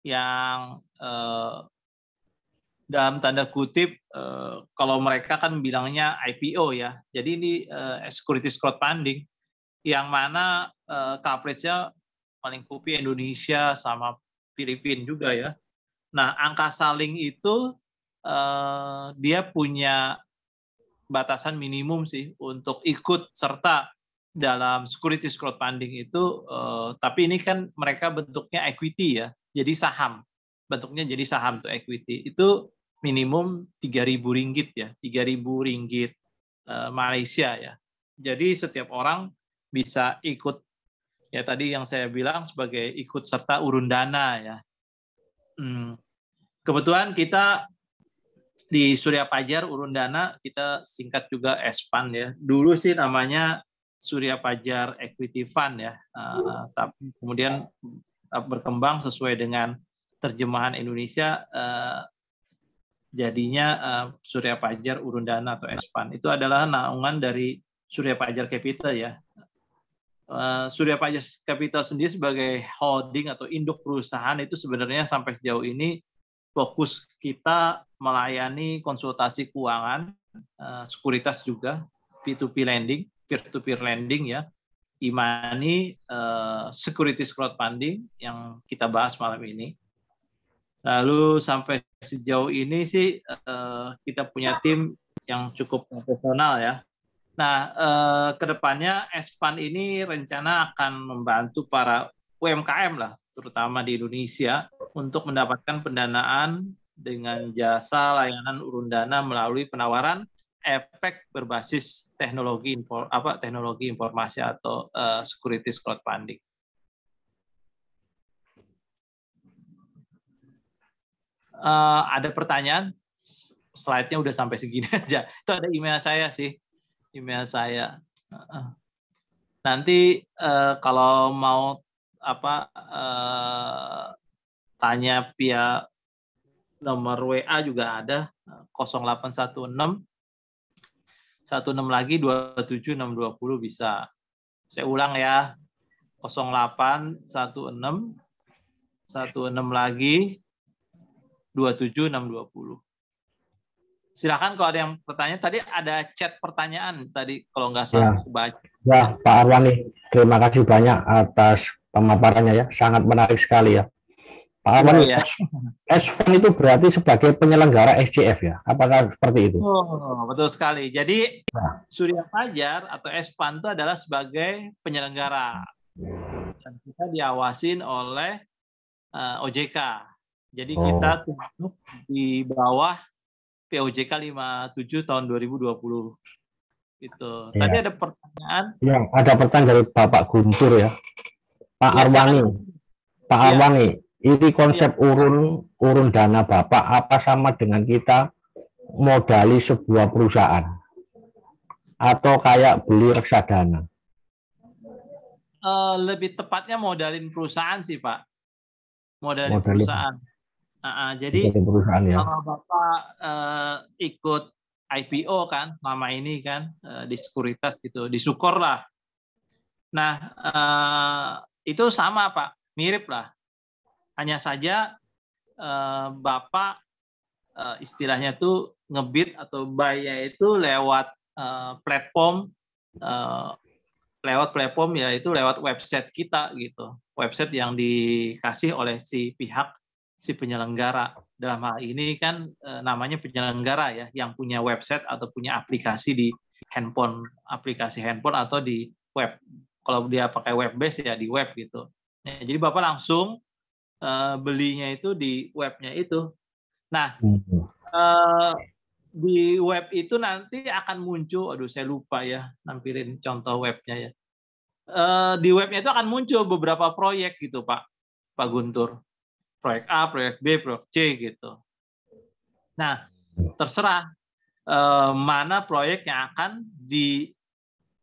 yang dalam tanda kutip kalau mereka kan bilangnya IPO ya. Jadi ini securities crowdfunding yang mana coverage-nya melingkupi Indonesia sama Filipina juga ya. Nah, Angkasa Link itu dia punya batasan minimum sih untuk ikut serta dalam securities crowdfunding itu, tapi ini kan mereka bentuknya equity ya, jadi saham. Bentuknya jadi saham tuh equity. Itu minimum Rp3.000 ya, Rp3.000 Malaysia ya. Jadi setiap orang bisa ikut, ya tadi yang saya bilang sebagai ikut serta urun dana ya. Kebetulan kita di Surya Pajar urun dana, kita singkat juga S-Fund ya. Dulu sih namanya Surya Pajar Equity Fund ya, tapi kemudian berkembang sesuai dengan terjemahan Indonesia, jadinya Surya Pajar urun dana atau S-Fund. Itu adalah naungan dari Surya Pajar Capital ya. Surya Pajar Capital sendiri sebagai holding atau induk perusahaan itu sebenarnya sampai sejauh ini fokus kita melayani konsultasi keuangan, sekuritas juga, P2P lending, peer-to-peer lending ya, e-money, securities crowdfunding yang kita bahas malam ini. Lalu sampai sejauh ini sih kita punya tim yang cukup profesional ya. Nah, kedepannya S-Fund ini rencana akan membantu para UMKM lah, terutama di Indonesia, untuk mendapatkan pendanaan dengan jasa layanan urun dana melalui penawaran efek berbasis teknologi informasi atau securities crowdfunding. Ada pertanyaan? Slide-nya udah sampai segini aja. Itu ada email saya sih. Email saya. Nanti kalau mau tanya via nomor WA juga ada 0816 16 lagi 27620 bisa. Saya ulang ya. 0816 16 lagi 27620. Silakan kalau ada yang bertanya. Tadi ada chat pertanyaan tadi kalau nggak salah baca. Ya, Pak Arwani, terima kasih banyak atas pemaparannya ya, sangat menarik sekali ya. Pak Arwani, ya. S-Fund itu berarti sebagai penyelenggara SCF ya, apakah seperti itu? Oh, betul sekali. Jadi Surya Pajar atau S-Fund itu adalah sebagai penyelenggara dan kita diawasin oleh OJK. Jadi kita tunduk di bawah POJK 57 tahun 2020. Itu. Ya. Tadi ada pertanyaan. Ya, ada pertanyaan dari Bapak Guntur ya. Pak Arwani. Pak Arwani, ini konsep urun dana Bapak apa sama dengan kita modali sebuah perusahaan? Atau kayak beli reksadana? Lebih tepatnya modalin perusahaan sih, Pak. Modalin perusahaan. Jadi ya. Kalau Bapak ikut IPO kan, lama ini kan di sekuritas gitu, di Sukor lah. Nah, itu sama Pak, mirip lah. Hanya saja Bapak istilahnya tuh ngebid atau buy-nya itu lewat platform yaitu lewat website kita gitu. Website yang dikasih oleh si penyelenggara. Dalam hal ini kan namanya penyelenggara ya, yang punya website atau punya aplikasi di handphone, aplikasi handphone atau di web. Kalau dia pakai web base ya di web gitu. Nah, jadi Bapak langsung belinya itu di webnya itu. Nah, di web itu nanti akan muncul, aduh saya lupa ya nampilin contoh webnya ya. Di webnya itu akan muncul beberapa proyek gitu Pak Guntur. Proyek A, proyek B, proyek C gitu. Nah, terserah mana proyek yang akan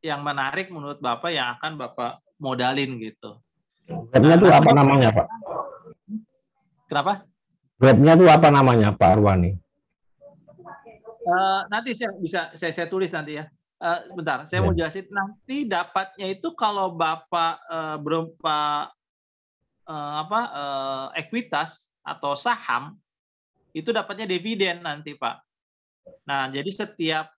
yang menarik menurut Bapak yang akan Bapak modalin gitu. Webnya itu apa namanya Pak? Kenapa? Webnya itu apa namanya Pak Arwani? Nanti saya tulis nanti ya. Bentar, saya mau jelasin. Nanti dapatnya itu kalau Bapak berupa ekuitas atau saham itu dapatnya dividen nanti Pak. Nah jadi setiap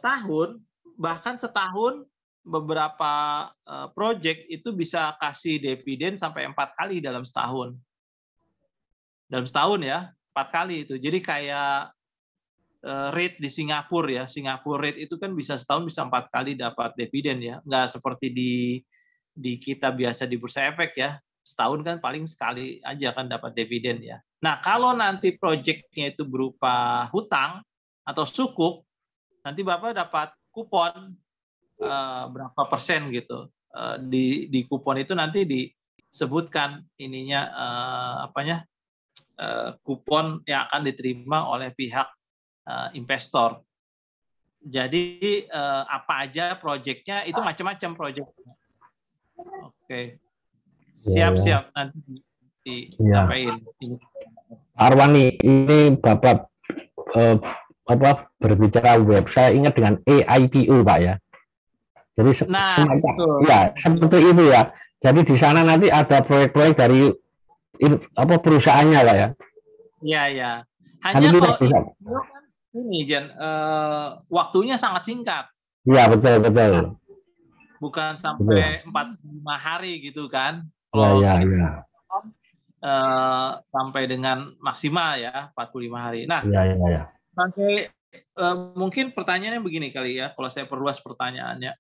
tahun bahkan setahun beberapa proyek itu bisa kasih dividen sampai 4 kali dalam setahun. Dalam setahun ya 4 kali itu. Jadi kayak rate di Singapura ya. Singapura rate itu kan bisa setahun bisa 4 kali dapat dividen ya. Nggak seperti di kita biasa di bursa efek ya. Setahun kan paling sekali aja kan dapat dividen ya. Nah, kalau nanti proyeknya itu berupa hutang atau sukuk, nanti Bapak dapat kupon berapa persen gitu. Di kupon itu nanti disebutkan ininya kupon yang akan diterima oleh pihak investor. Jadi apa aja proyeknya itu macam-macam proyeknya. Oke. Siap-siap nanti disampaikan. Arwani, ini Bapak berbicara web, saya ingat dengan AIPO Pak ya. Jadi seperti itu ya. Jadi di sana nanti ada proyek-proyek dari perusahaannya Pak ya. Iya ya. Hanya kalau ini Jen, waktunya sangat singkat. Iya betul. Bukan sampai 45 hari gitu kan. Iya. Sampai dengan maksimal ya 45 hari. Nah, sampai mungkin pertanyaannya begini kali ya, kalau saya perluas pertanyaannya.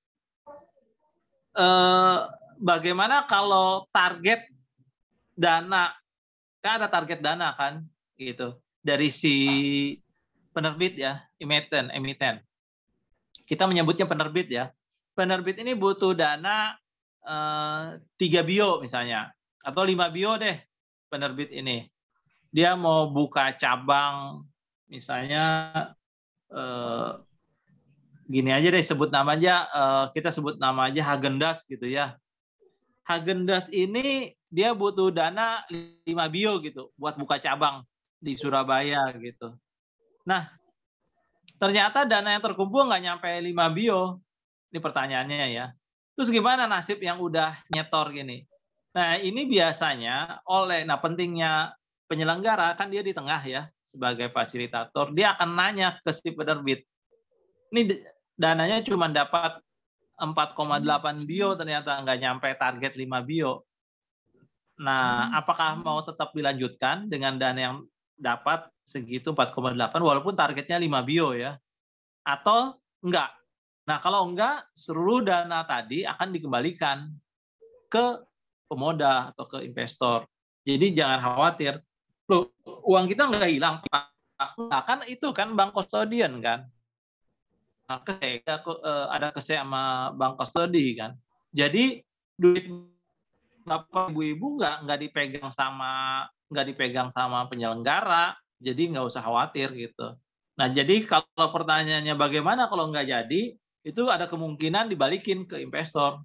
Bagaimana kalau target dana, kan ada target dana kan, gitu, dari si penerbit ya, emiten. Kita menyebutnya penerbit ya. Penerbit ini butuh dana 3 bio misalnya, atau 5 bio deh penerbit ini. Dia mau buka cabang, misalnya gini aja deh, kita sebut nama aja Häagen-Dazs gitu ya. Häagen-Dazs ini dia butuh dana 5 bio gitu buat buka cabang di Surabaya gitu. Nah, ternyata dana yang terkumpul nggak nyampe 5 bio. Ini pertanyaannya ya. Terus gimana nasib yang udah nyetor gini? Nah, ini biasanya pentingnya penyelenggara kan dia di tengah ya sebagai fasilitator, dia akan nanya ke si penerbit. Ini dananya cuma dapat 4,8 bio, ternyata nggak nyampe target 5 bio. Nah, apakah mau tetap dilanjutkan dengan dana yang dapat segitu 4,8 walaupun targetnya 5 bio ya? Atau enggak? Nah, kalau enggak, seluruh dana tadi akan dikembalikan ke pemodal atau ke investor. Jadi jangan khawatir. Loh, uang kita nggak hilang, Pak. Nah, kan itu kan bank kustodian kan. Ada kese sama bank kustodi kan. Jadi duit Bapak Ibu nggak dipegang sama penyelenggara. Jadi nggak usah khawatir gitu. Nah, jadi kalau pertanyaannya bagaimana kalau nggak jadi, itu ada kemungkinan dibalikin ke investor.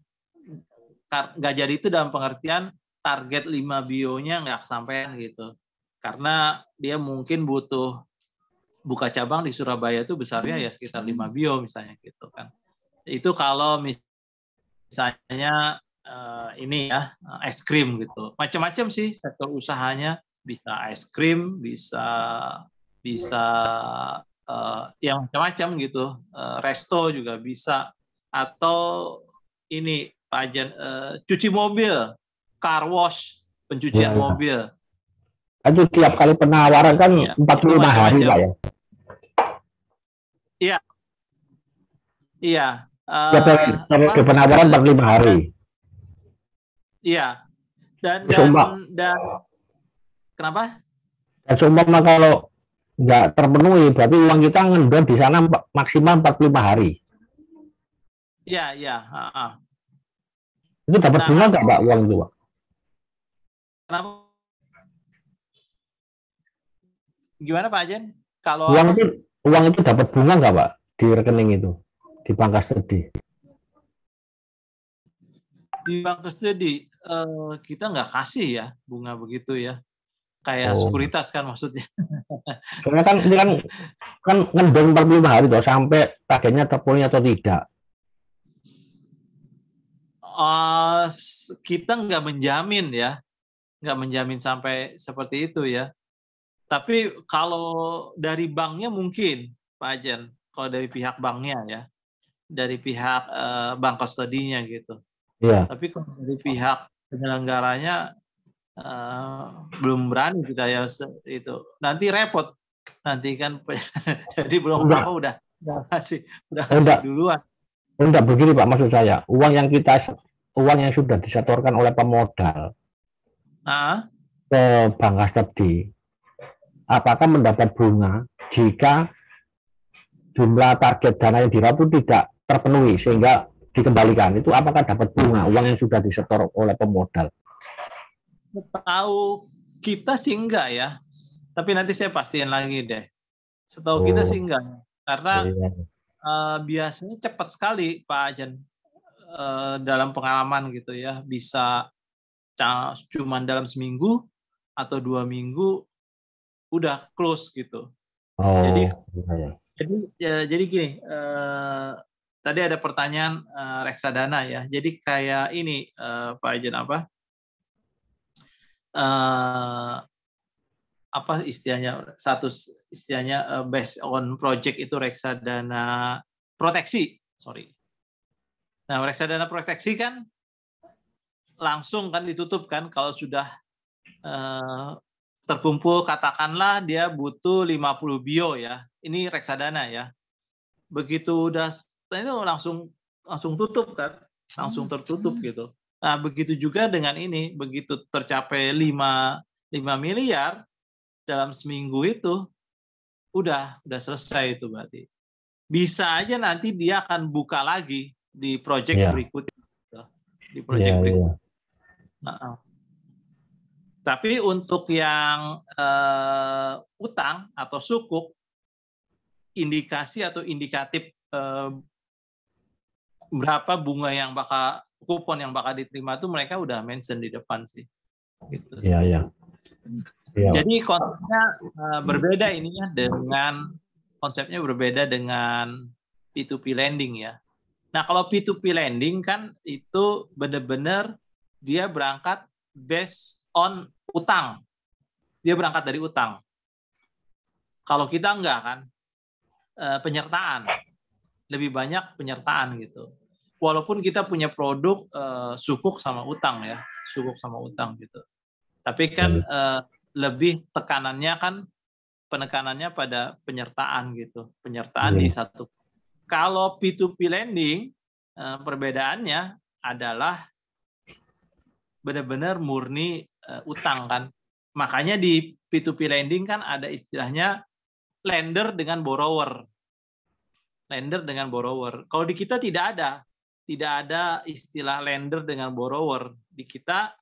Nggak jadi itu dalam pengertian target 5 bio-nya nggak kesampaian gitu. Karena dia mungkin butuh buka cabang di Surabaya itu besarnya ya sekitar 5 bio misalnya gitu kan. Itu kalau misalnya ini ya es krim gitu. Macam-macam sih sektor usahanya, bisa es krim, bisa yang macam-macam gitu. Resto juga bisa, atau ini cuci mobil, car wash, pencucian mobil. Itu tiap kali penawaran kan 45 hari Pak ya. Iya. Iya. Tiap penawaran 45 hari. Iya. Dan kenapa? Dan seumpama kalau nggak terpenuhi, berarti uang kita ngendon di sana maksimal 45 hari. Iya. Itu dapat bunga nggak Pak uang itu Pak? Kenapa? Gimana Pak Ajen? Kalau uang itu dapat bunga nggak Pak di rekening itu, di bank kustodi? Di bank kustodi kita nggak kasih ya bunga begitu ya, kayak sekuritas kan maksudnya. Karena kan ini kan ngendong 45 hari tuh sampai targetnya terpenuhi atau tidak. Kita nggak menjamin ya, nggak menjamin sampai seperti itu ya. Tapi kalau dari banknya mungkin Pak Ajen, kalau dari pihak banknya ya, dari pihak bank kustodinya gitu. Iya. Tapi kalau dari pihak penyelenggaranya belum berani kita ya itu. Nanti repot nanti kan jadi belum Enggak. apa udah ngasih Enggak. duluan. Enggak begini Pak, maksud saya uang yang sudah disetorkan oleh pemodal ke Bank Kastadi, apakah mendapat bunga jika jumlah target dana yang diraup itu tidak terpenuhi sehingga dikembalikan? Itu apakah dapat bunga uang yang sudah disetor oleh pemodal? Setahu kita sih enggak ya, tapi nanti saya pastiin lagi deh. Setahu kita sih enggak, karena biasanya cepat sekali Pak Ajan dalam pengalaman gitu ya, bisa cuma dalam seminggu atau 2 minggu udah close gitu. Jadi gini, tadi ada pertanyaan reksadana ya. Jadi kayak ini Pak Ajan apa istilahnya, istilahnya based on project itu reksadana proteksi, Nah, reksadana proteksi kan langsung kan ditutup kan kalau sudah terkumpul, katakanlah dia butuh 50 bio ya. Ini reksadana ya. Begitu udah itu langsung tutup kan, langsung tertutup gitu. Nah, begitu juga dengan ini, begitu tercapai 5 miliar dalam seminggu itu udah selesai itu berarti. Bisa aja nanti dia akan buka lagi di project berikutnya. Di project berikutnya. Tapi untuk yang utang atau sukuk, indikasi atau indikatif berapa bunga yang kupon yang bakal diterima itu mereka udah mention di depan sih. Gitu. Iya. Jadi konsepnya berbeda dengan P2P lending ya. Nah, kalau P2P lending kan itu benar-benar dia berangkat based on utang. Dia berangkat dari utang. Kalau kita enggak kan, penyertaan. Lebih banyak penyertaan gitu. Walaupun kita punya produk sukuk sama utang ya, sukuk sama utang gitu. Tapi kan lebih penekanannya pada penyertaan gitu. Penyertaan di satu. Kalau P2P lending, perbedaannya adalah benar-benar murni utang kan. Makanya di P2P lending kan ada istilahnya lender dengan borrower. Lender dengan borrower. Kalau di kita tidak ada istilah lender dengan borrower. Di kita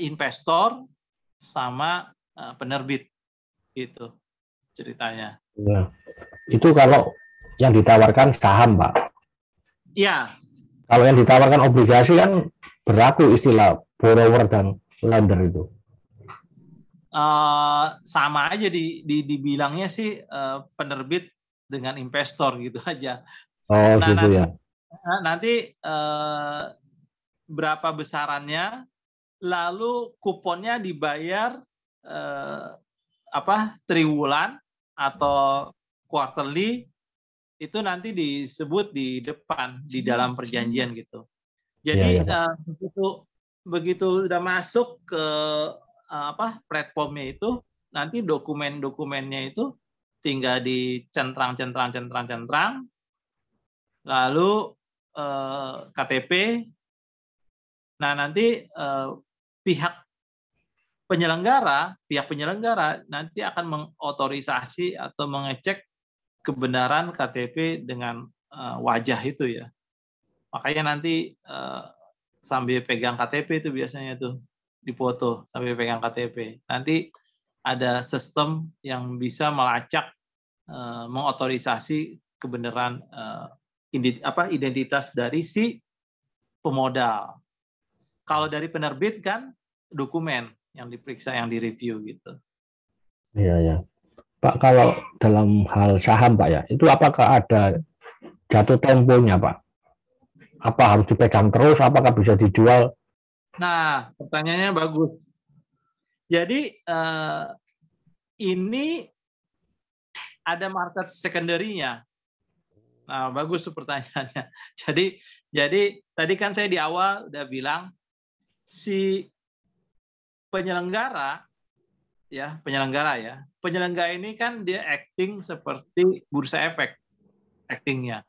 investor sama penerbit gitu ceritanya. Ya. Itu kalau yang ditawarkan saham, Pak. Iya. Kalau yang ditawarkan obligasi kan berlaku istilah borrower dan lender itu. Sama aja dibilangnya sih penerbit dengan investor gitu aja. Oh, gitu ya. Nanti berapa besarannya, lalu kuponnya dibayar triwulan atau quarterly, itu nanti disebut di depan di dalam perjanjian gitu. Jadi begitu udah masuk ke platformnya itu, nanti dokumennya itu tinggal dicentrang, lalu KTP. Nah, nanti pihak penyelenggara nanti akan mengotorisasi atau mengecek kebenaran KTP dengan wajah itu ya. Makanya nanti sambil pegang KTP itu biasanya tuh dipoto sambil pegang KTP. Nanti ada sistem yang bisa melacak mengotorisasi kebenaran identitas dari si pemodal. Kalau dari penerbit kan dokumen yang diperiksa, yang direview gitu. Iya. Pak, kalau dalam hal saham, Pak ya, itu apakah ada jatuh temponya, Pak? Apa harus dipegang terus? Apakah bisa dijual? Nah, pertanyaannya bagus. Jadi ini ada market secondary-nya. Nah, bagus tuh pertanyaannya. Jadi tadi kan saya di awal udah bilang si penyelenggara ya, penyelenggara ya. Penyelenggara ini kan dia acting seperti bursa efek, actingnya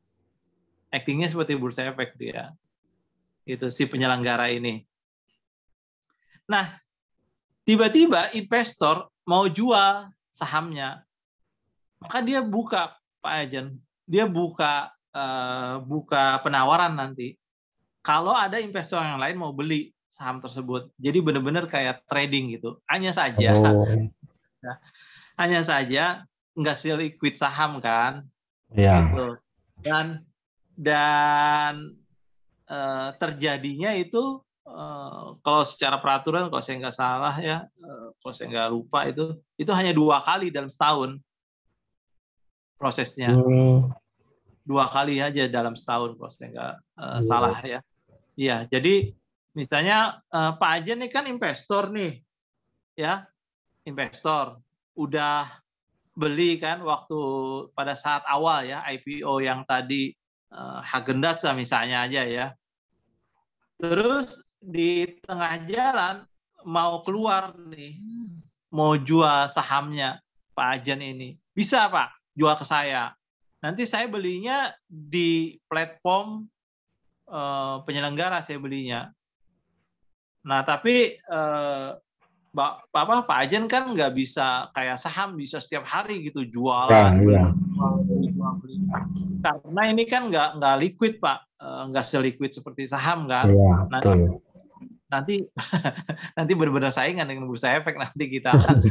seperti bursa efek dia. Itu si penyelenggara ini. Nah, tiba-tiba investor mau jual sahamnya, maka dia buka, Pak Ajen, dia buka penawaran nanti. Kalau ada investor yang lain mau beli saham tersebut, jadi benar-benar kayak trading gitu. Hanya saja nggak seliquid saham kan, gitu. Dan terjadinya itu kalau secara peraturan, kalau saya nggak salah ya, kalau saya nggak lupa itu hanya 2 kali dalam setahun prosesnya. 2 kali aja dalam setahun kalau saya nggak salah ya. Iya, jadi misalnya Pak Ajen ini kan investor nih, ya, investor udah beli kan waktu pada saat awal ya IPO yang tadi Häagen-Dazs misalnya aja ya. Terus di tengah jalan mau keluar nih, mau jual sahamnya Pak Ajen ini. Bisa Pak, jual ke saya. Nanti saya belinya di platform penyelenggara saya belinya. Nah, tapi Pak Ajen kan nggak bisa kayak saham bisa setiap hari gitu jualan, beli. Karena ini kan nggak liquid Pak, nggak seliquid seperti saham kan. Nanti benar-benar saingan dengan bursa efek nanti kita akan.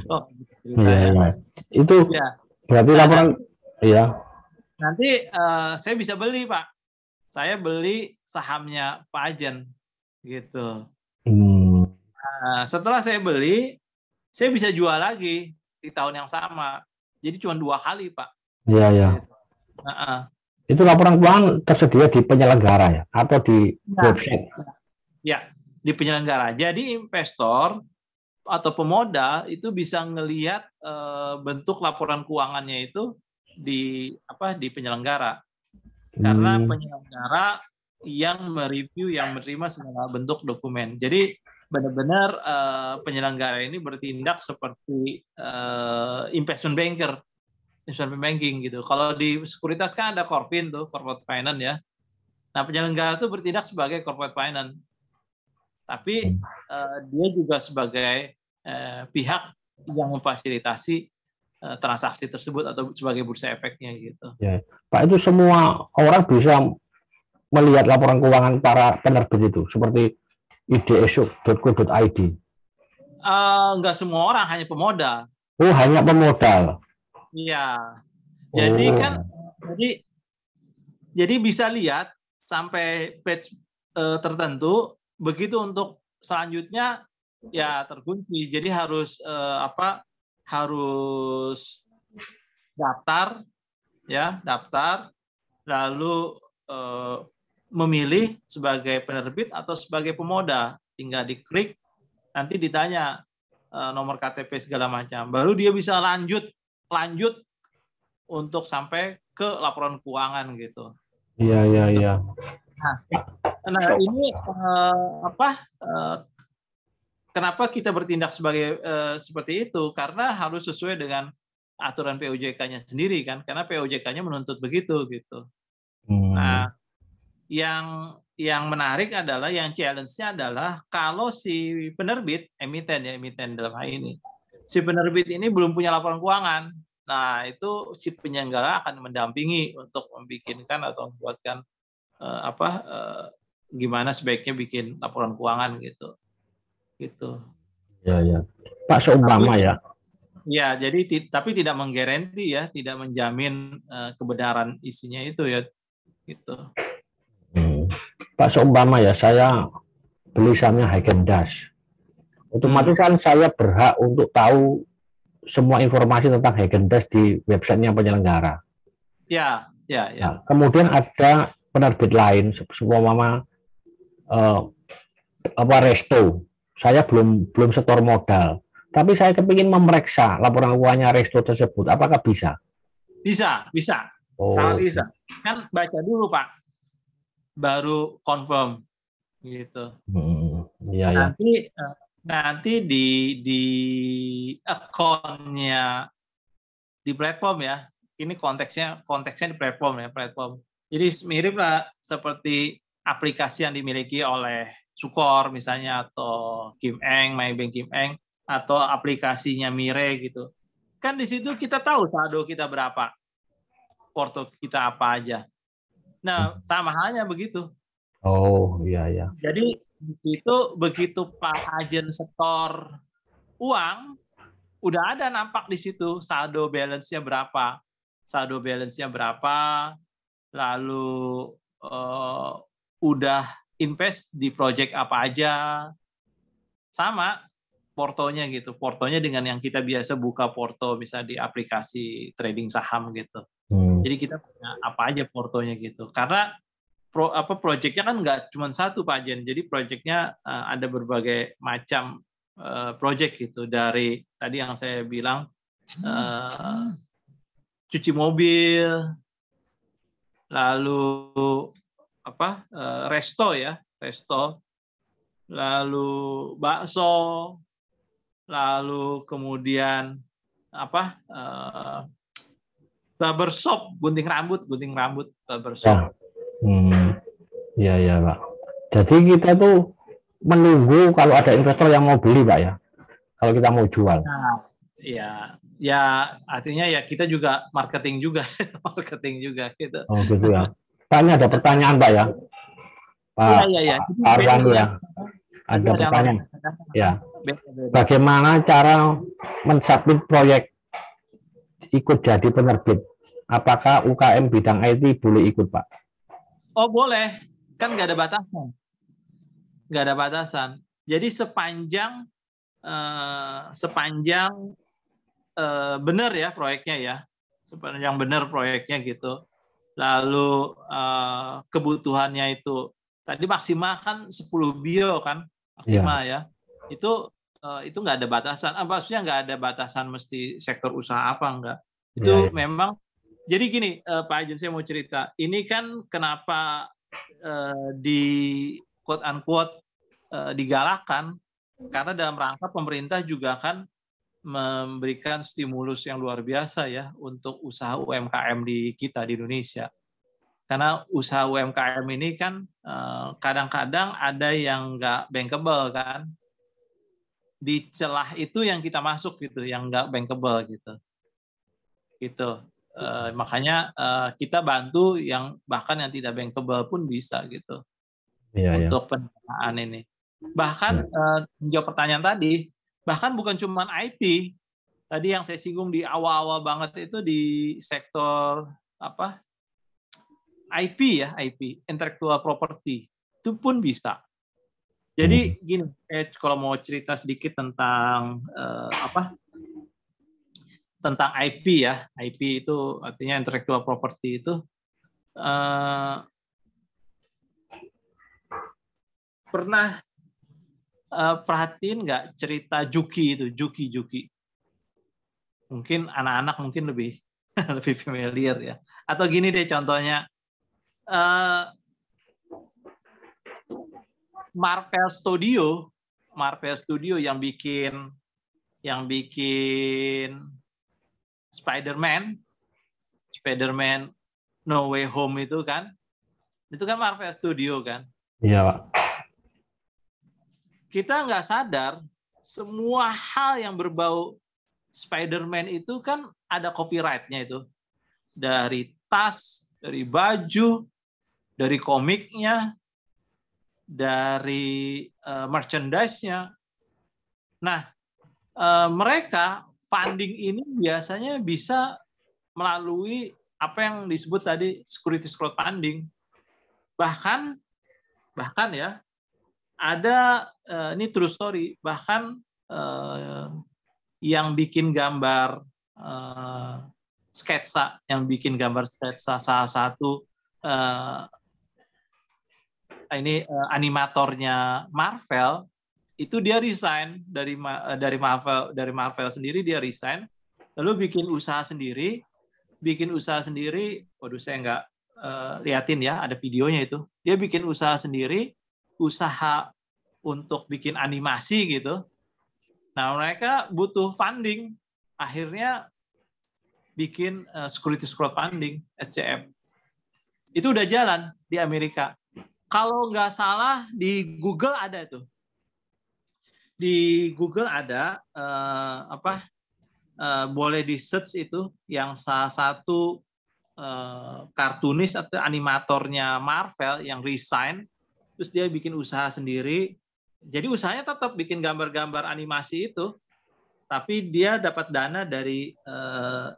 Itu berarti laporan, ya. Nanti saya bisa beli Pak, saya beli sahamnya Pak Ajen gitu. Nah, setelah saya beli, saya bisa jual lagi di tahun yang sama. Jadi cuma 2 kali Pak. Iya, ya. Itu laporan keuangan tersedia di penyelenggara ya, atau di website? Ya, di penyelenggara. Jadi investor atau pemodal itu bisa ngelihat bentuk laporan keuangannya itu di penyelenggara. Karena penyelenggara yang mereview, yang menerima segala bentuk dokumen. Jadi benar-benar penyelenggara ini bertindak seperti investment banking gitu. Kalau di sekuritas kan ada Corfin tuh, corporate finance ya. Nah, penyelenggara itu bertindak sebagai corporate finance. Tapi dia juga sebagai pihak yang memfasilitasi transaksi tersebut atau sebagai bursa efeknya gitu. Ya. Pak, itu semua orang bisa melihat laporan keuangan para penerbit itu seperti idso.co.id? Enggak semua orang, hanya pemodal. Oh, hanya pemodal. Iya. Jadi kan jadi bisa lihat sampai page tertentu, begitu untuk selanjutnya ya terkunci. Jadi harus harus daftar lalu memilih sebagai penerbit atau sebagai pemodal. Tinggal diklik, nanti ditanya nomor KTP segala macam. Baru dia bisa lanjut untuk sampai ke laporan keuangan gitu. Iya. Nah ini kenapa kita bertindak sebagai seperti itu? Karena harus sesuai dengan aturan POJK-nya sendiri kan, karena POJK-nya menuntut begitu gitu. Nah, yang menarik adalah, yang challenge-nya adalah kalau si penerbit, emiten dalam hal ini, si penerbit ini belum punya laporan keuangan, nah itu si penyelenggara akan mendampingi untuk membikinkan atau membuatkan gimana sebaiknya bikin laporan keuangan gitu. Ya. Pak, seumpama ya. Ya, jadi tapi tidak menggaranti ya, tidak menjamin kebenaran isinya itu ya, gitu. Pak, seumpama ya saya beli sahamnya Häagen-Dazs, otomatis kan saya berhak untuk tahu semua informasi tentang Häagen-Dazs di websitenya penyelenggara. Ya. Nah, kemudian ada penerbit lain, seumpama Resto. Saya belum setor modal, tapi saya kepingin memeriksa laporan keuangannya Resto tersebut, apakah bisa? Bisa. Sangat bisa. Kan baca dulu Pak, baru confirm gitu. Iya. nanti di account-nya di platform ya. Ini konteksnya di platform ya, platform. Jadi mirip lah seperti aplikasi yang dimiliki oleh Sukor misalnya, atau Kim Eng, Maybank Kim Eng, atau aplikasinya Mire gitu. Kan di situ kita tahu saldo kita berapa, porto kita apa aja. Nah, sama halnya begitu. Oh, iya, iya. Jadi di situ begitu Pak Ajen setor uang, udah ada nampak di situ saldo balance-nya berapa. Saldo balance-nya berapa, lalu udah invest di project apa aja, sama portonya gitu. Portonya dengan yang kita biasa buka porto misalnya di aplikasi trading saham gitu. Jadi kita punya apa aja portonya gitu. Karena projectnya kan nggak cuma satu Pak Jen. Jadi projectnya ada berbagai macam project gitu. Dari tadi yang saya bilang cuci mobil, lalu resto ya, resto, lalu bakso, lalu kemudian barbershop, gunting rambut barbershop. Ya. Iya Pak. Jadi kita tuh menunggu kalau ada investor yang mau beli Pak ya. Kalau kita mau jual. Nah, ya artinya ya kita juga marketing juga gitu. Oh gitu ya. Pak, ini ada pertanyaan Pak ya. Pak Arwan ya. Ada pertanyaan. Ya. Bagaimana cara mensubmit proyek ikut jadi penerbit? Apakah UKM bidang IT boleh ikut Pak? Oh boleh, kan nggak ada batasan. Jadi sepanjang benar ya proyeknya ya, sepanjang benar proyeknya gitu. Lalu kebutuhannya itu tadi maksimal kan 10 bio kan maksimal ya. Itu nggak ada batasan. Maksudnya nggak ada batasan mesti sektor usaha apa enggak. Itu memang. Jadi gini Pak Ajen, saya mau cerita. Ini kan kenapa di quote unquote digalakan, karena dalam rangka pemerintah juga kan memberikan stimulus yang luar biasa ya untuk usaha UMKM di kita di Indonesia. Karena usaha UMKM ini kan kadang-kadang ada yang nggak bankable kan. Di celah itu yang kita masuk gitu, yang nggak bankable gitu. Gitu. Makanya kita bantu yang bahkan yang tidak bankable pun bisa gitu untuk pendanaan ini. Bahkan menjawab pertanyaan tadi, bahkan bukan cuma IT. Tadi yang saya singgung di awal-awal banget itu di sektor IP ya, IP, intellectual property itu pun bisa. Jadi gini, saya kalau mau cerita sedikit tentang tentang IP ya, IP itu artinya intellectual property itu pernah perhatiin nggak cerita Juki itu, Juki? Mungkin anak-anak mungkin lebih lebih familiar ya. Atau gini deh contohnya, Marvel Studio yang bikin Spider-Man No Way Home itu kan Marvel Studio kan. Iya Pak. Kita nggak sadar semua hal yang berbau Spider-Man itu kan ada copyright-nya itu. Dari tas, dari baju, dari komiknya, dari merchandise-nya. Nah, mereka funding ini biasanya bisa melalui apa yang disebut tadi securities crowdfunding. Bahkan ya ada ini true story, bahkan yang bikin gambar sketsa, salah satu animatornya Marvel itu dia resign dari Marvel sendiri, dia resign lalu bikin usaha sendiri. Waduh saya nggak liatin ya, ada videonya itu. Dia bikin usaha sendiri, usaha untuk bikin animasi gitu. Nah, mereka butuh funding, akhirnya bikin securities crowdfunding, SCF. Itu udah jalan di Amerika. Kalau nggak salah di Google ada tuh. Di Google ada boleh di search itu yang salah satu kartunis atau animatornya Marvel yang resign, terus dia bikin usaha sendiri. Jadi usahanya tetap bikin gambar-gambar animasi itu, tapi dia dapat dana dari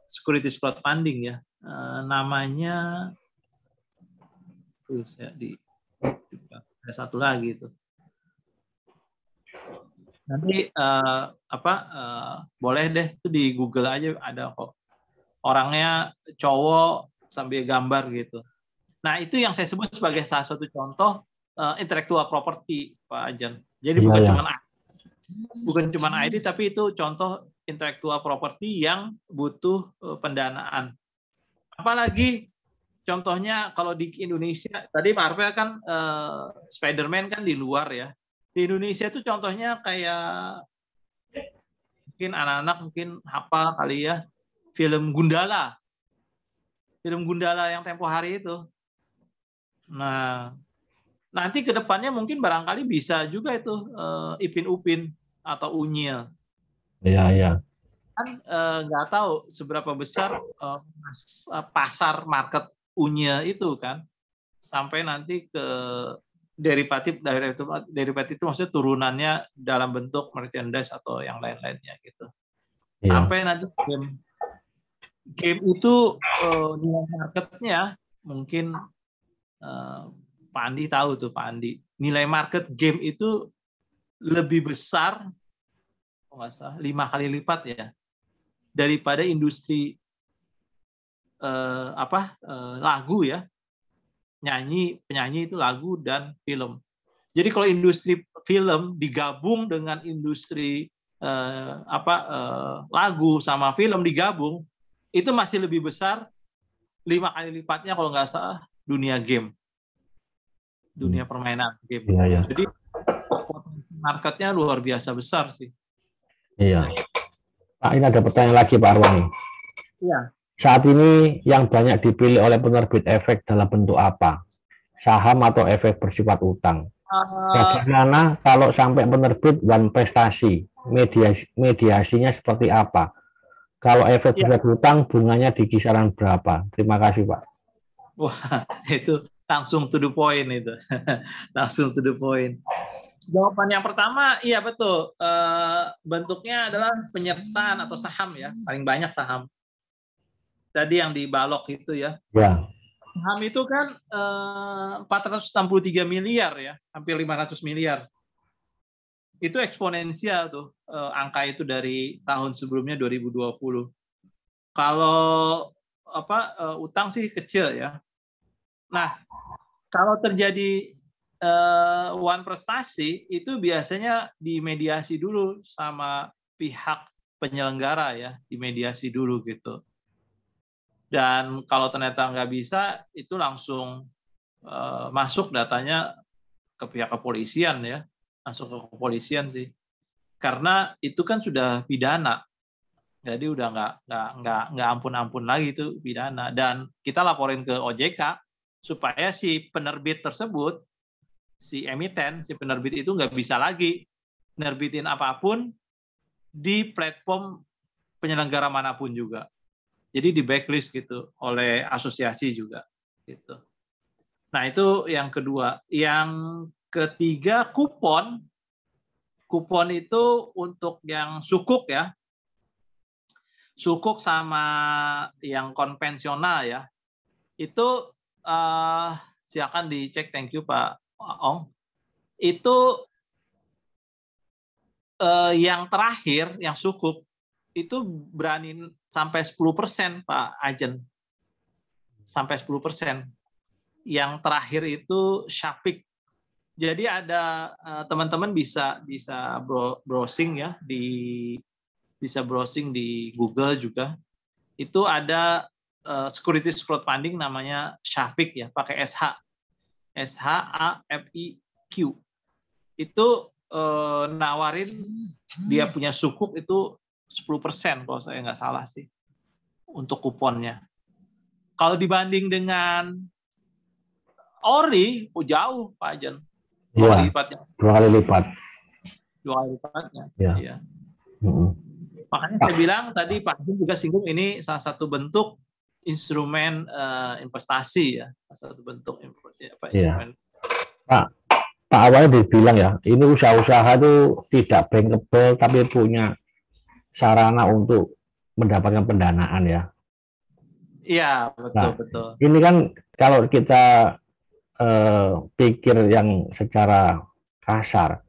securities crowdfunding ya. Namanya ada satu lagi itu. Nanti boleh deh itu di Google aja ada kok. Orangnya cowok sambil gambar gitu. Nah, itu yang saya sebut sebagai salah satu contoh intellectual property, Pak Ajan. Jadi bukan cuma ID, tapi itu contoh intellectual property yang butuh pendanaan. Apalagi contohnya kalau di Indonesia, tadi Marvel kan Spider-Man kan di luar ya. Di Indonesia itu contohnya kayak mungkin anak-anak mungkin hafal kali ya, film Gundala. Film Gundala yang tempo hari itu. Nah, nanti ke depannya mungkin barangkali bisa juga itu Ipin Upin atau Unyil. Iya. Kan nggak tahu seberapa besar pasar market Unyil itu kan. Sampai nanti ke derivatif itu maksudnya turunannya dalam bentuk merchandise atau yang lain-lainnya gitu. Iya. Sampai nanti game itu nilai marketnya mungkin Pak Andi tahu tuh Pak Andi, nilai market game itu lebih besar, nggak salah 5 kali lipat ya daripada industri lagu ya, penyanyi itu lagu dan film. Jadi kalau industri film digabung dengan industri lagu sama film digabung, itu masih lebih besar 5 kali lipatnya kalau nggak salah dunia game, dunia permainan game. Iya. Jadi marketnya luar biasa besar sih. Iya. Pak, ini ada pertanyaan lagi Pak Arwani. Iya. Saat ini yang banyak dipilih oleh penerbit efek dalam bentuk apa? Saham atau efek bersifat utang? Bagaimana kalau sampai penerbit one prestasi? Mediasinya seperti apa? Kalau efek bersifat utang, bunganya di kisaran berapa? Terima kasih, Pak. Wah, itu langsung to the point itu. Langsung to the point. Jawaban yang pertama, iya betul. Bentuknya adalah penyertaan atau saham ya. Paling banyak saham. Tadi yang di balok itu ya. Ya. Saham itu kan 463 miliar ya. Hampir 500 miliar. Itu eksponensial tuh angka itu dari tahun sebelumnya 2020. Kalau utang sih kecil ya. Nah, kalau terjadi one prestasi itu biasanya dimediasi dulu sama pihak penyelenggara ya, dimediasi dulu gitu. Dan kalau ternyata nggak bisa, itu langsung masuk datanya ke pihak kepolisian ya. Masuk ke kepolisian sih, karena itu kan sudah pidana, jadi udah nggak ampun-ampun lagi itu pidana, dan kita laporin ke OJK supaya si penerbit tersebut, si emiten, si penerbit itu nggak bisa lagi nerbitin apapun di platform penyelenggara manapun juga, jadi di backlist gitu oleh asosiasi juga gitu. Nah itu yang kedua. Yang ketiga, kupon. Kupon itu untuk yang sukuk ya. Sukuk sama yang konvensional ya. Itu silakan dicek, thank you Pak Ong. Itu yang terakhir, yang sukuk, itu berani sampai 10% Pak Ajen. Sampai 10%. Yang terakhir itu Syafik. Jadi ada teman-teman bisa browsing ya, bisa browsing di Google juga. Itu ada securities crowdfunding namanya Syafik ya, pakai SH. SHAFIQ. Itu nawarin dia punya sukuk itu 10% kalau saya nggak salah sih untuk kuponnya. Kalau dibanding dengan Ori, jauh Pak Ajen. Dua kali lipatnya. Dua kali lipat. Dua kali lipatnya. Ya. Iya. Makanya saya bilang tadi Pak Ajen juga singgung ini salah satu bentuk instrumen investasi ya, salah satu bentuk instrumen. Pak awalnya dibilang ya, ini usaha-usaha itu tidak bankable tapi punya sarana untuk mendapatkan pendanaan ya. Iya, betul. Ini kan kalau kita pikir yang secara kasar,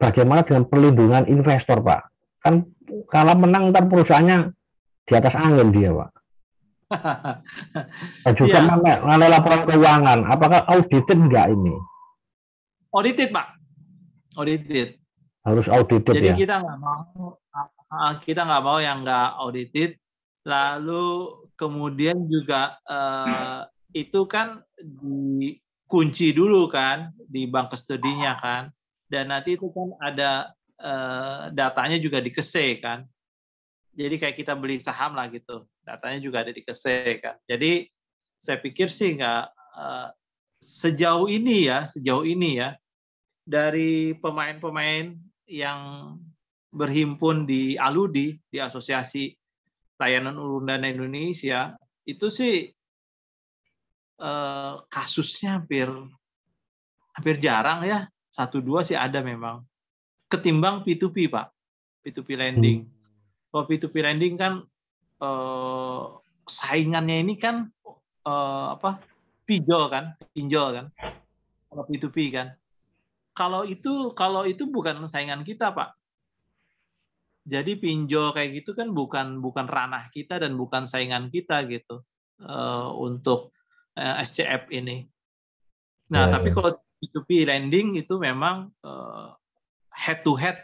bagaimana dengan perlindungan investor, Pak? Kan kalau menang ntar perusahaannya di atas angin dia, Pak. Dan juga mengenai laporan keuangan, apakah audited enggak ini? Audited, Pak. Audited. Harus audited. Jadi ya? kita nggak mau yang nggak audited. Lalu kemudian juga itu kan dikunci dulu kan di bank kustodinya kan, dan nanti itu kan ada datanya juga di KSE kan. Jadi kayak kita beli saham lah gitu, datanya juga ada di KSE kan. Jadi saya pikir sih nggak sejauh ini ya dari pemain-pemain yang berhimpun di ALUDI, di Asosiasi Layanan Urun Dana Indonesia, itu sih kasusnya hampir jarang ya, 1-2 sih ada memang. Ketimbang P2P Pak, P2P lending. Kalau P2P lending kan saingannya ini kan pinjol kan. Kalau P2P kan. Kalau itu bukan saingan kita Pak. Jadi pinjol kayak gitu kan bukan ranah kita dan bukan saingan kita gitu untuk SCF ini. Nah, tapi kalau P2P lending itu memang head to head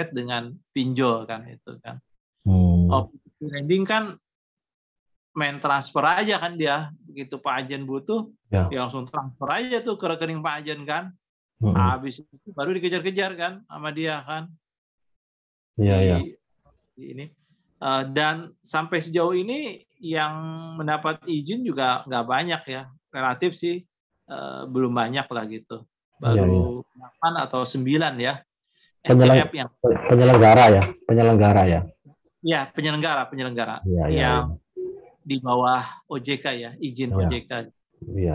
dengan pinjol kan itu kan. P2P lending kan main transfer aja kan dia, begitu Pak Ajen butuh, dia langsung transfer aja tuh ke rekening Pak Ajen kan. Habis itu baru dikejar-kejar kan sama dia kan. Ini dan sampai sejauh ini yang mendapat izin juga nggak banyak ya, relatif sih belum banyak lah gitu, baru 8 atau 9 ya SCF yang penyelenggara ya. Ya, penyelenggara yang di bawah OJK ya, izin OJK.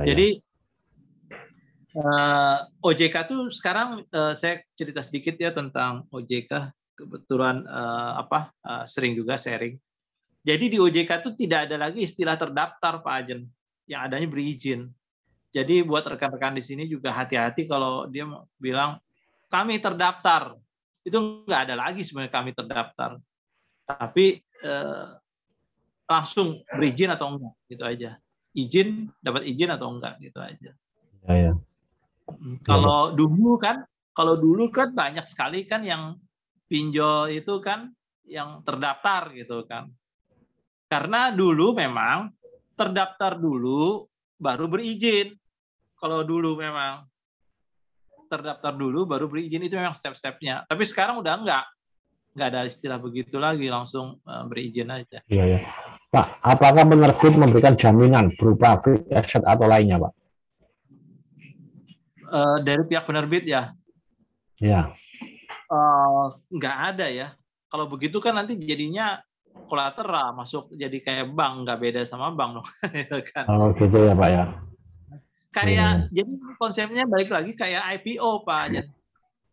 Jadi OJK tuh sekarang saya cerita sedikit ya tentang OJK. Kebetulan sering juga sharing. Jadi di OJK itu tidak ada lagi istilah terdaftar Pak Ajen, yang adanya berizin. Jadi buat rekan-rekan di sini juga hati-hati kalau dia bilang kami terdaftar, itu nggak ada lagi sebenarnya kami terdaftar, tapi langsung berizin atau enggak gitu aja. Dapat izin atau enggak gitu aja. Kalau dulu kan banyak sekali kan yang pinjol itu kan yang terdaftar gitu kan. Karena dulu memang terdaftar dulu baru berizin. Kalau dulu memang terdaftar dulu baru berizin, itu memang step-stepnya. Tapi sekarang udah enggak ada istilah begitu lagi, langsung berizin aja. Iya. Pak, apakah penerbit memberikan jaminan berupa fixed asset atau lainnya, Pak? Dari pihak penerbit ya? Iya. Nggak ada ya. Kalau begitu kan nanti jadinya kolateral, masuk jadi kayak bank, nggak beda sama bank dong. Kan. Oh gitu ya Pak ya. Kayak jadi konsepnya balik lagi kayak IPO Pak,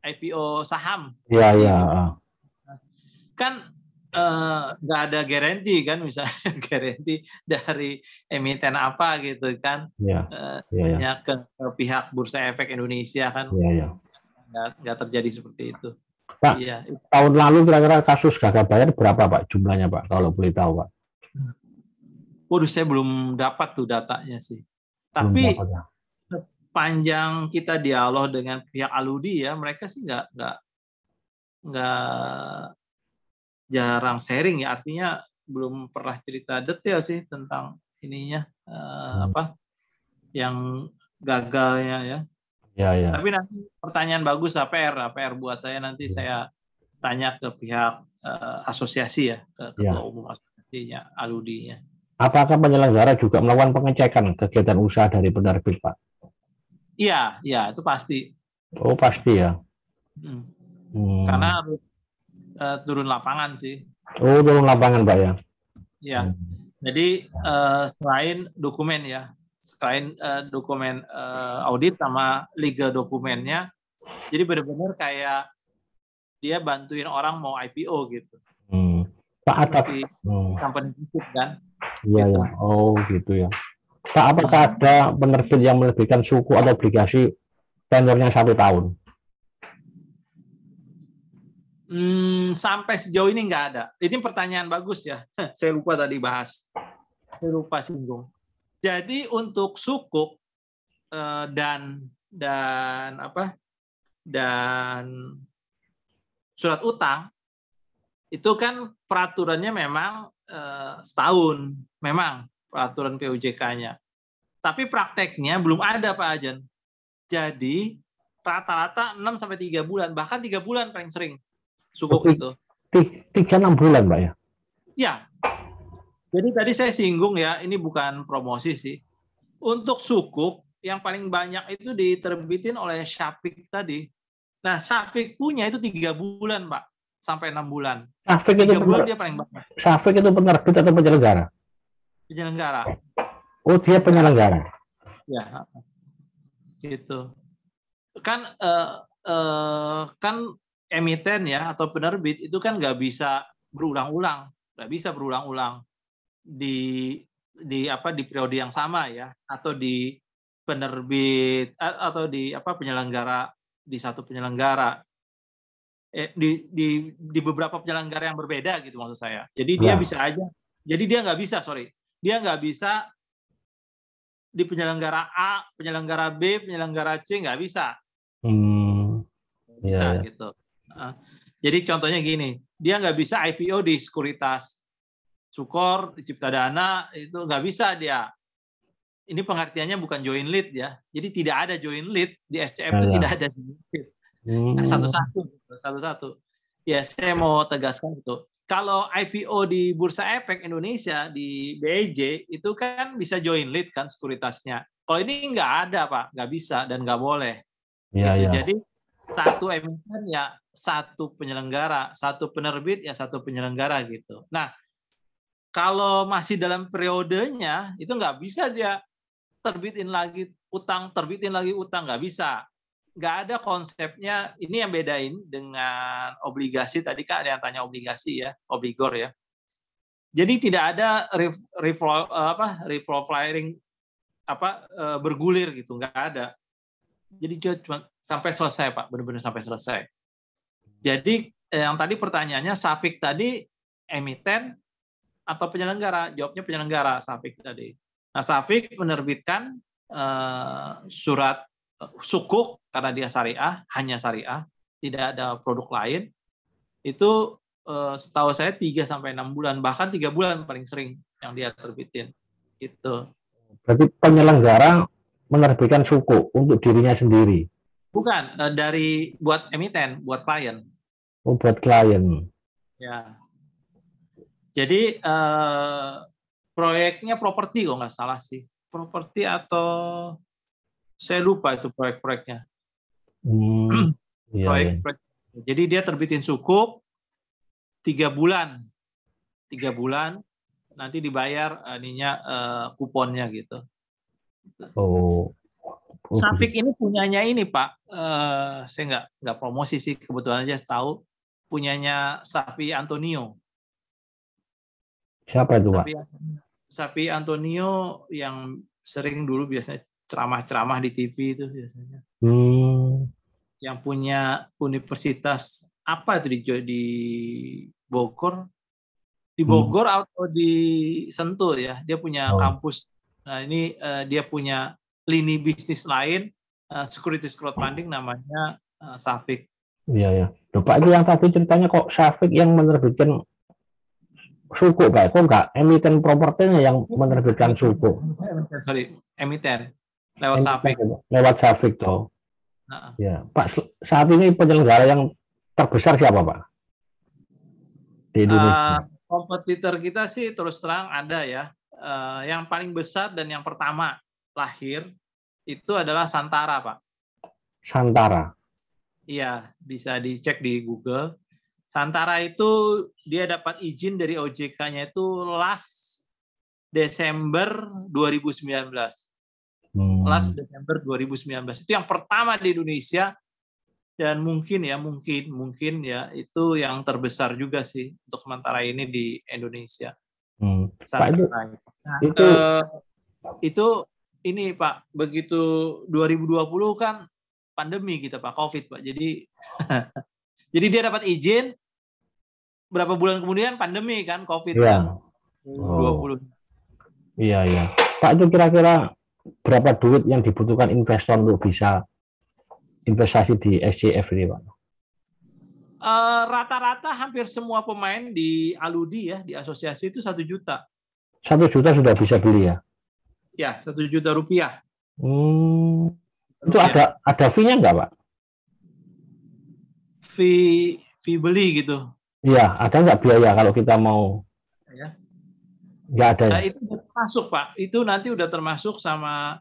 IPO saham. Iya. Kan nggak ada garansi kan, misalnya garansi dari emiten apa gitu kan. Hanya ke pihak Bursa Efek Indonesia kan. Iya. Nggak terjadi seperti itu. Pak, tahun lalu kira-kira kasus gagal bayar berapa Pak jumlahnya Pak, kalau boleh tahu Pak? Waduh, saya belum dapat tuh datanya sih. Tapi sepanjang kita dialog dengan pihak ALUDI ya, mereka sih nggak jarang sharing ya, artinya belum pernah cerita detail sih tentang ininya yang gagalnya ya. Ya, ya. Tapi nanti pertanyaan bagus APR buat saya, nanti saya tanya ke pihak asosiasi ya, ke ketua umum asosiasinya, Aludinya. Apakah penyelenggara juga melakukan pengecekan kegiatan usaha dari penerbit, Pak? Iya, itu pasti. Oh, pasti ya. Karena harus turun lapangan sih. Oh, turun lapangan, Pak ya. Ya. Jadi selain dokumen ya, selain dokumen audit sama legal dokumennya, jadi benar-benar kayak dia bantuin orang mau IPO gitu. Pak, atas company visit kan? Iya, gitu. Ya. Oh, gitu ya. Pak, apakah ada penerbit yang menerbitkan suku atau obligasi tenornya 1 tahun? Sampai sejauh ini nggak ada. Ini pertanyaan bagus ya. Saya lupa tadi bahas. Saya lupa singgung. Jadi untuk sukuk dan surat utang itu kan peraturannya memang setahun, memang peraturan POJK-nya. Tapi prakteknya belum ada, Pak Ajen. Jadi rata-rata 6-3 bulan, bahkan 3 bulan paling sering sukuk itu. 3-6 bulan, Pak ya? Ya. Jadi tadi saya singgung ya, ini bukan promosi sih. Untuk sukuk yang paling banyak itu diterbitin oleh Syafik tadi. Nah, Syafik punya itu 3 bulan, Pak, sampai 6 bulan. Syafik itu 3 bulan dia paling banyak. Syafik itu penerbit atau penyelenggara? Penyelenggara. Oh, dia penyelenggara. Ya, gitu. Kan emiten ya atau penerbit itu kan nggak bisa berulang-ulang, di periode yang sama ya, atau di penerbit atau di penyelenggara di satu penyelenggara, di beberapa penyelenggara yang berbeda gitu maksud saya. Jadi dia bisa aja. Jadi dia nggak bisa, dia nggak bisa di penyelenggara A, penyelenggara B, penyelenggara C, nggak bisa. Bisa ya. gitu. Jadi contohnya gini, dia nggak bisa IPO di sekuritas Sukor, di Ciptadana, itu nggak bisa dia. Ini pengertiannya bukan joint lead ya. Jadi tidak ada joint lead di SCM itu tidak ada joint lead. Satu-satu. Ya, saya mau tegaskan itu. Kalau IPO di Bursa Efek Indonesia di BEJ itu kan bisa joint lead kan sekuritasnya. Kalau ini nggak ada, Pak, nggak bisa dan nggak boleh. Ya, gitu. ya. Jadi satu emiten ya satu penyelenggara, satu penerbit ya satu penyelenggara gitu. Nah, kalau masih dalam periodenya itu nggak bisa dia terbitin lagi utang, nggak bisa. Nggak ada konsepnya. Ini yang bedain dengan obligasi. Tadi kan ada yang tanya obligasi ya, obligor ya. Jadi tidak ada revolving bergulir gitu, nggak ada. Jadi cuma sampai selesai, Pak, benar-benar sampai selesai. Jadi yang tadi pertanyaannya Syafik tadi emiten atau penyelenggara? Jawabnya penyelenggara, Syafik tadi. Nah, Syafik menerbitkan surat sukuk karena dia syariah, hanya syariah, tidak ada produk lain. Itu setahu saya 3-6 bulan, bahkan 3 bulan paling sering yang dia terbitin. Gitu. Berarti penyelenggara menerbitkan suku untuk dirinya sendiri? Bukan, buat emiten, buat klien. Oh, buat klien. Ya. Jadi proyeknya properti kok nggak salah sih. Properti atau saya lupa itu proyek-proyeknya. Proyek. Jadi dia terbitin sukuk 3 bulan. 3 bulan nanti dibayar kuponnya gitu. Oh. Syafik ini punyanya ini, Pak. Saya nggak promosi sih, kebetulan aja tahu punyanya Safi Antonio. Siapa itu, Pak? Safi Antonio yang sering dulu biasanya ceramah-ceramah di TV itu biasanya. Yang punya universitas apa itu di Bogor? Di Bogor atau di Sentul ya. Dia punya kampus. Nah, ini dia punya lini bisnis lain, securities crowdfunding, namanya Syafik. Iya, ya. Pak, itu yang tadi ceritanya kok Syafik yang menerbitkan suku, Pak? Kok nggak emiten propertinya yang menerbitkan suku? Sorry, emiten. Lewat Syafik. Lewat Syafik, toh. Nah, Ya, Pak, saat ini penyelenggara yang terbesar siapa, Pak? Di Indonesia. kompetitor kita sih terus terang ada ya. Yang paling besar dan yang pertama lahir itu adalah Santara, Pak. Santara. Iya, bisa dicek di Google. Santara itu dia dapat izin dari OJK-nya itu last Desember 2019. Last Desember 2019. Itu yang pertama di Indonesia dan mungkin ya itu yang terbesar juga sih untuk sementara ini di Indonesia. Pak, itu ini Pak, begitu 2020 kan pandemi kita Pak, COVID Pak. Jadi jadi dia dapat izin berapa bulan kemudian pandemi kan COVID ya. kan. 20. Iya, iya. Pak, itu kira-kira berapa duit yang dibutuhkan investor untuk bisa investasi di SCF ini, Pak? Rata-rata hampir semua pemain di Aludi ya, di asosiasi itu 1 juta. 1 juta sudah bisa beli ya? Ya, 1 juta rupiah. Itu ada fee-nya nggak, Pak? Fee beli gitu. Iya, ada nggak biaya kalau kita mau? Ya. Nggak ada. Nah, itu termasuk Pak. Itu nanti udah termasuk sama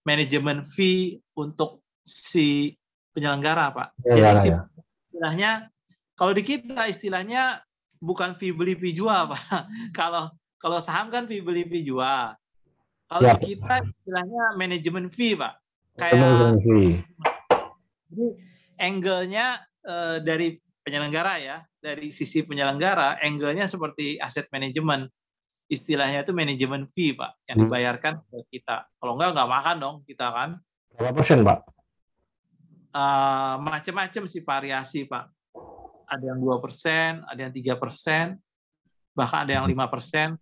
manajemen fee untuk si penyelenggara Pak. Jadi istilahnya kalau di kita istilahnya bukan fee beli fee jual Pak. Kalau saham kan fee beli fee jual. Kalau di kita istilahnya manajemen fee Pak. Kayak jadi angle-nya dari penyelenggara ya, dari sisi penyelenggara angle-nya seperti aset manajemen. Istilahnya itu manajemen fee Pak yang dibayarkan ke kita. Kalau nggak makan dong kita kan. Berapa persen Pak? Macam-macam sih variasi Pak. Ada yang 2%, ada yang 3%, bahkan ada yang 5%.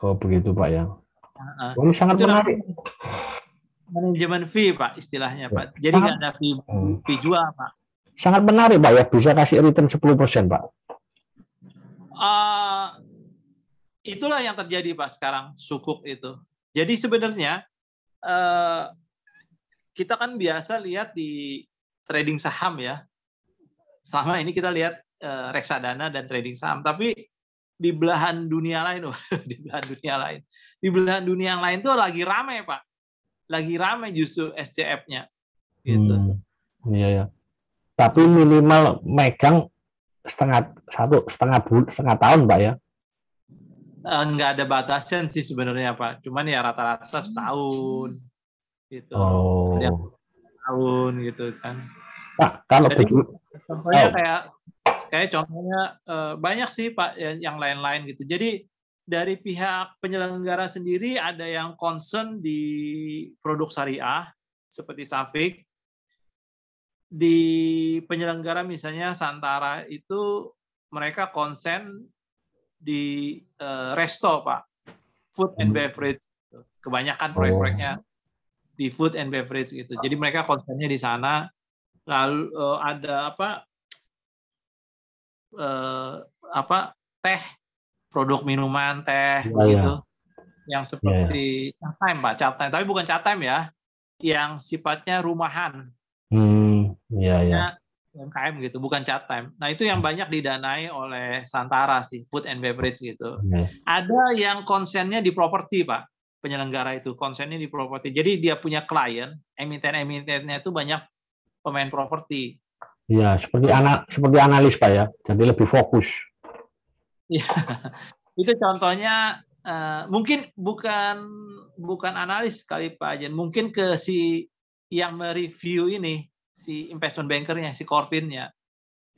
Oh begitu Pak ya. Ini sangat menarik. Manajemen fee Pak istilahnya Pak. Jadi nggak ada fee jual Pak. Sangat menarik Pak ya, bisa kasih return 10% Pak. Itulah yang terjadi Pak sekarang sukuk itu. Jadi sebenarnya kita kan biasa lihat di trading saham ya. Selama ini kita lihat reksadana dan trading saham, tapi di belahan dunia lain, di belahan dunia yang lain tuh lagi ramai Pak, lagi ramai justru SCF-nya. Gitu. Iya ya. Tapi minimal megang setengah tahun Pak ya. Nggak ada batasan sih sebenarnya Pak, cuman ya rata-rata setahun gitu. Tahun gitu kan. Pak, kalau jadi contohnya kayak contohnya banyak sih Pak yang lain-lain gitu. Jadi dari pihak penyelenggara sendiri ada yang concern di produk syariah seperti Safik. Di penyelenggara misalnya Santara itu mereka concern di resto Pak, food and beverage. Kebanyakan proyek-proyeknya di food and beverage gitu. Jadi mereka concernnya di sana. Lalu ada teh, produk minuman teh begitu, yang seperti cat time Pak, cat time. Tapi bukan cat time ya, yang sifatnya rumahan. UMKM gitu, bukan cat time. Nah itu yang banyak didanai oleh Santara sih, food and beverage gitu. Ada yang konsennya di properti Pak, penyelenggara itu konsennya di properti. Jadi dia punya klien, emiten-emitennya itu banyak pemain properti. Iya, seperti analis Pak ya, jadi lebih fokus. Iya, itu contohnya mungkin bukan analis kali Pak Ajen, mungkin ke si yang mereview ini, si investment bankernya, si Corvinnya.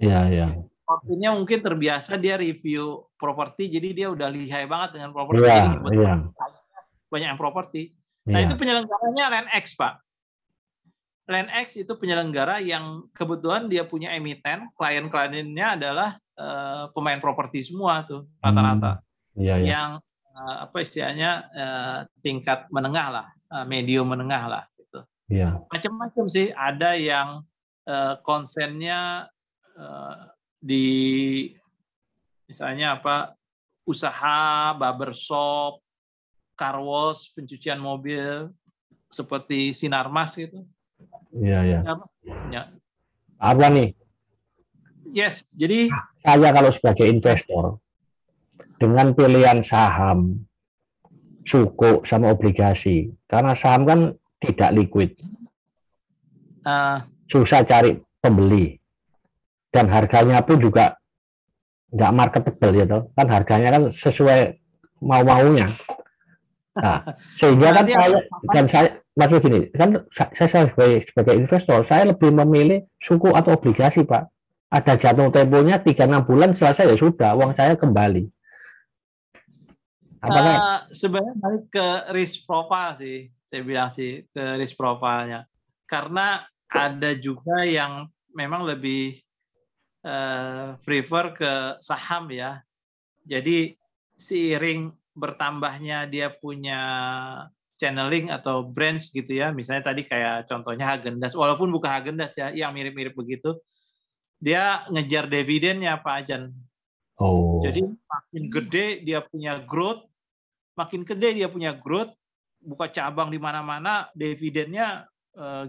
Iya. Corvinnya mungkin terbiasa dia review properti, jadi dia udah lihai banget dengan properti. Iya. Banyak yang properti. Nah itu penyelenggaranya LandX Pak. LandX itu penyelenggara yang kebetulan dia punya emiten, klien-kliennya adalah pemain properti semua tuh rata-rata. Yang istilahnya tingkat menengah lah, medium menengah lah gitu. Macam-macam sih, ada yang konsennya di misalnya usaha barbershop, car wash, pencucian mobil seperti Sinarmas gitu. Iya, iya. Ya. Arwani, Yes, jadi saya kalau sebagai investor dengan pilihan saham, suku sama obligasi, karena saham kan tidak liquid, susah cari pembeli, dan harganya pun juga nggak marketable ya toh, kan harganya kan sesuai mau-maunya. Nah, sehingga kan saya maksud gini, kan saya sebagai investor, saya lebih memilih suku atau obligasi, Pak. Ada jatuh temponya 3-6 bulan, selesai ya sudah, uang saya kembali. Apakah sebenarnya balik ke risk profile sih, saya bilang sih ke risk profile-nya. Karena ada juga yang memang lebih prefer ke saham ya. Jadi seiring bertambahnya dia punya channeling atau branch gitu ya, misalnya tadi kayak contohnya Häagen-Dazs, walaupun bukan Häagen-Dazs ya, yang mirip-mirip begitu, dia ngejar dividennya Pak Ajan. Oh. Jadi makin gede dia punya growth, buka cabang di mana-mana, dividennya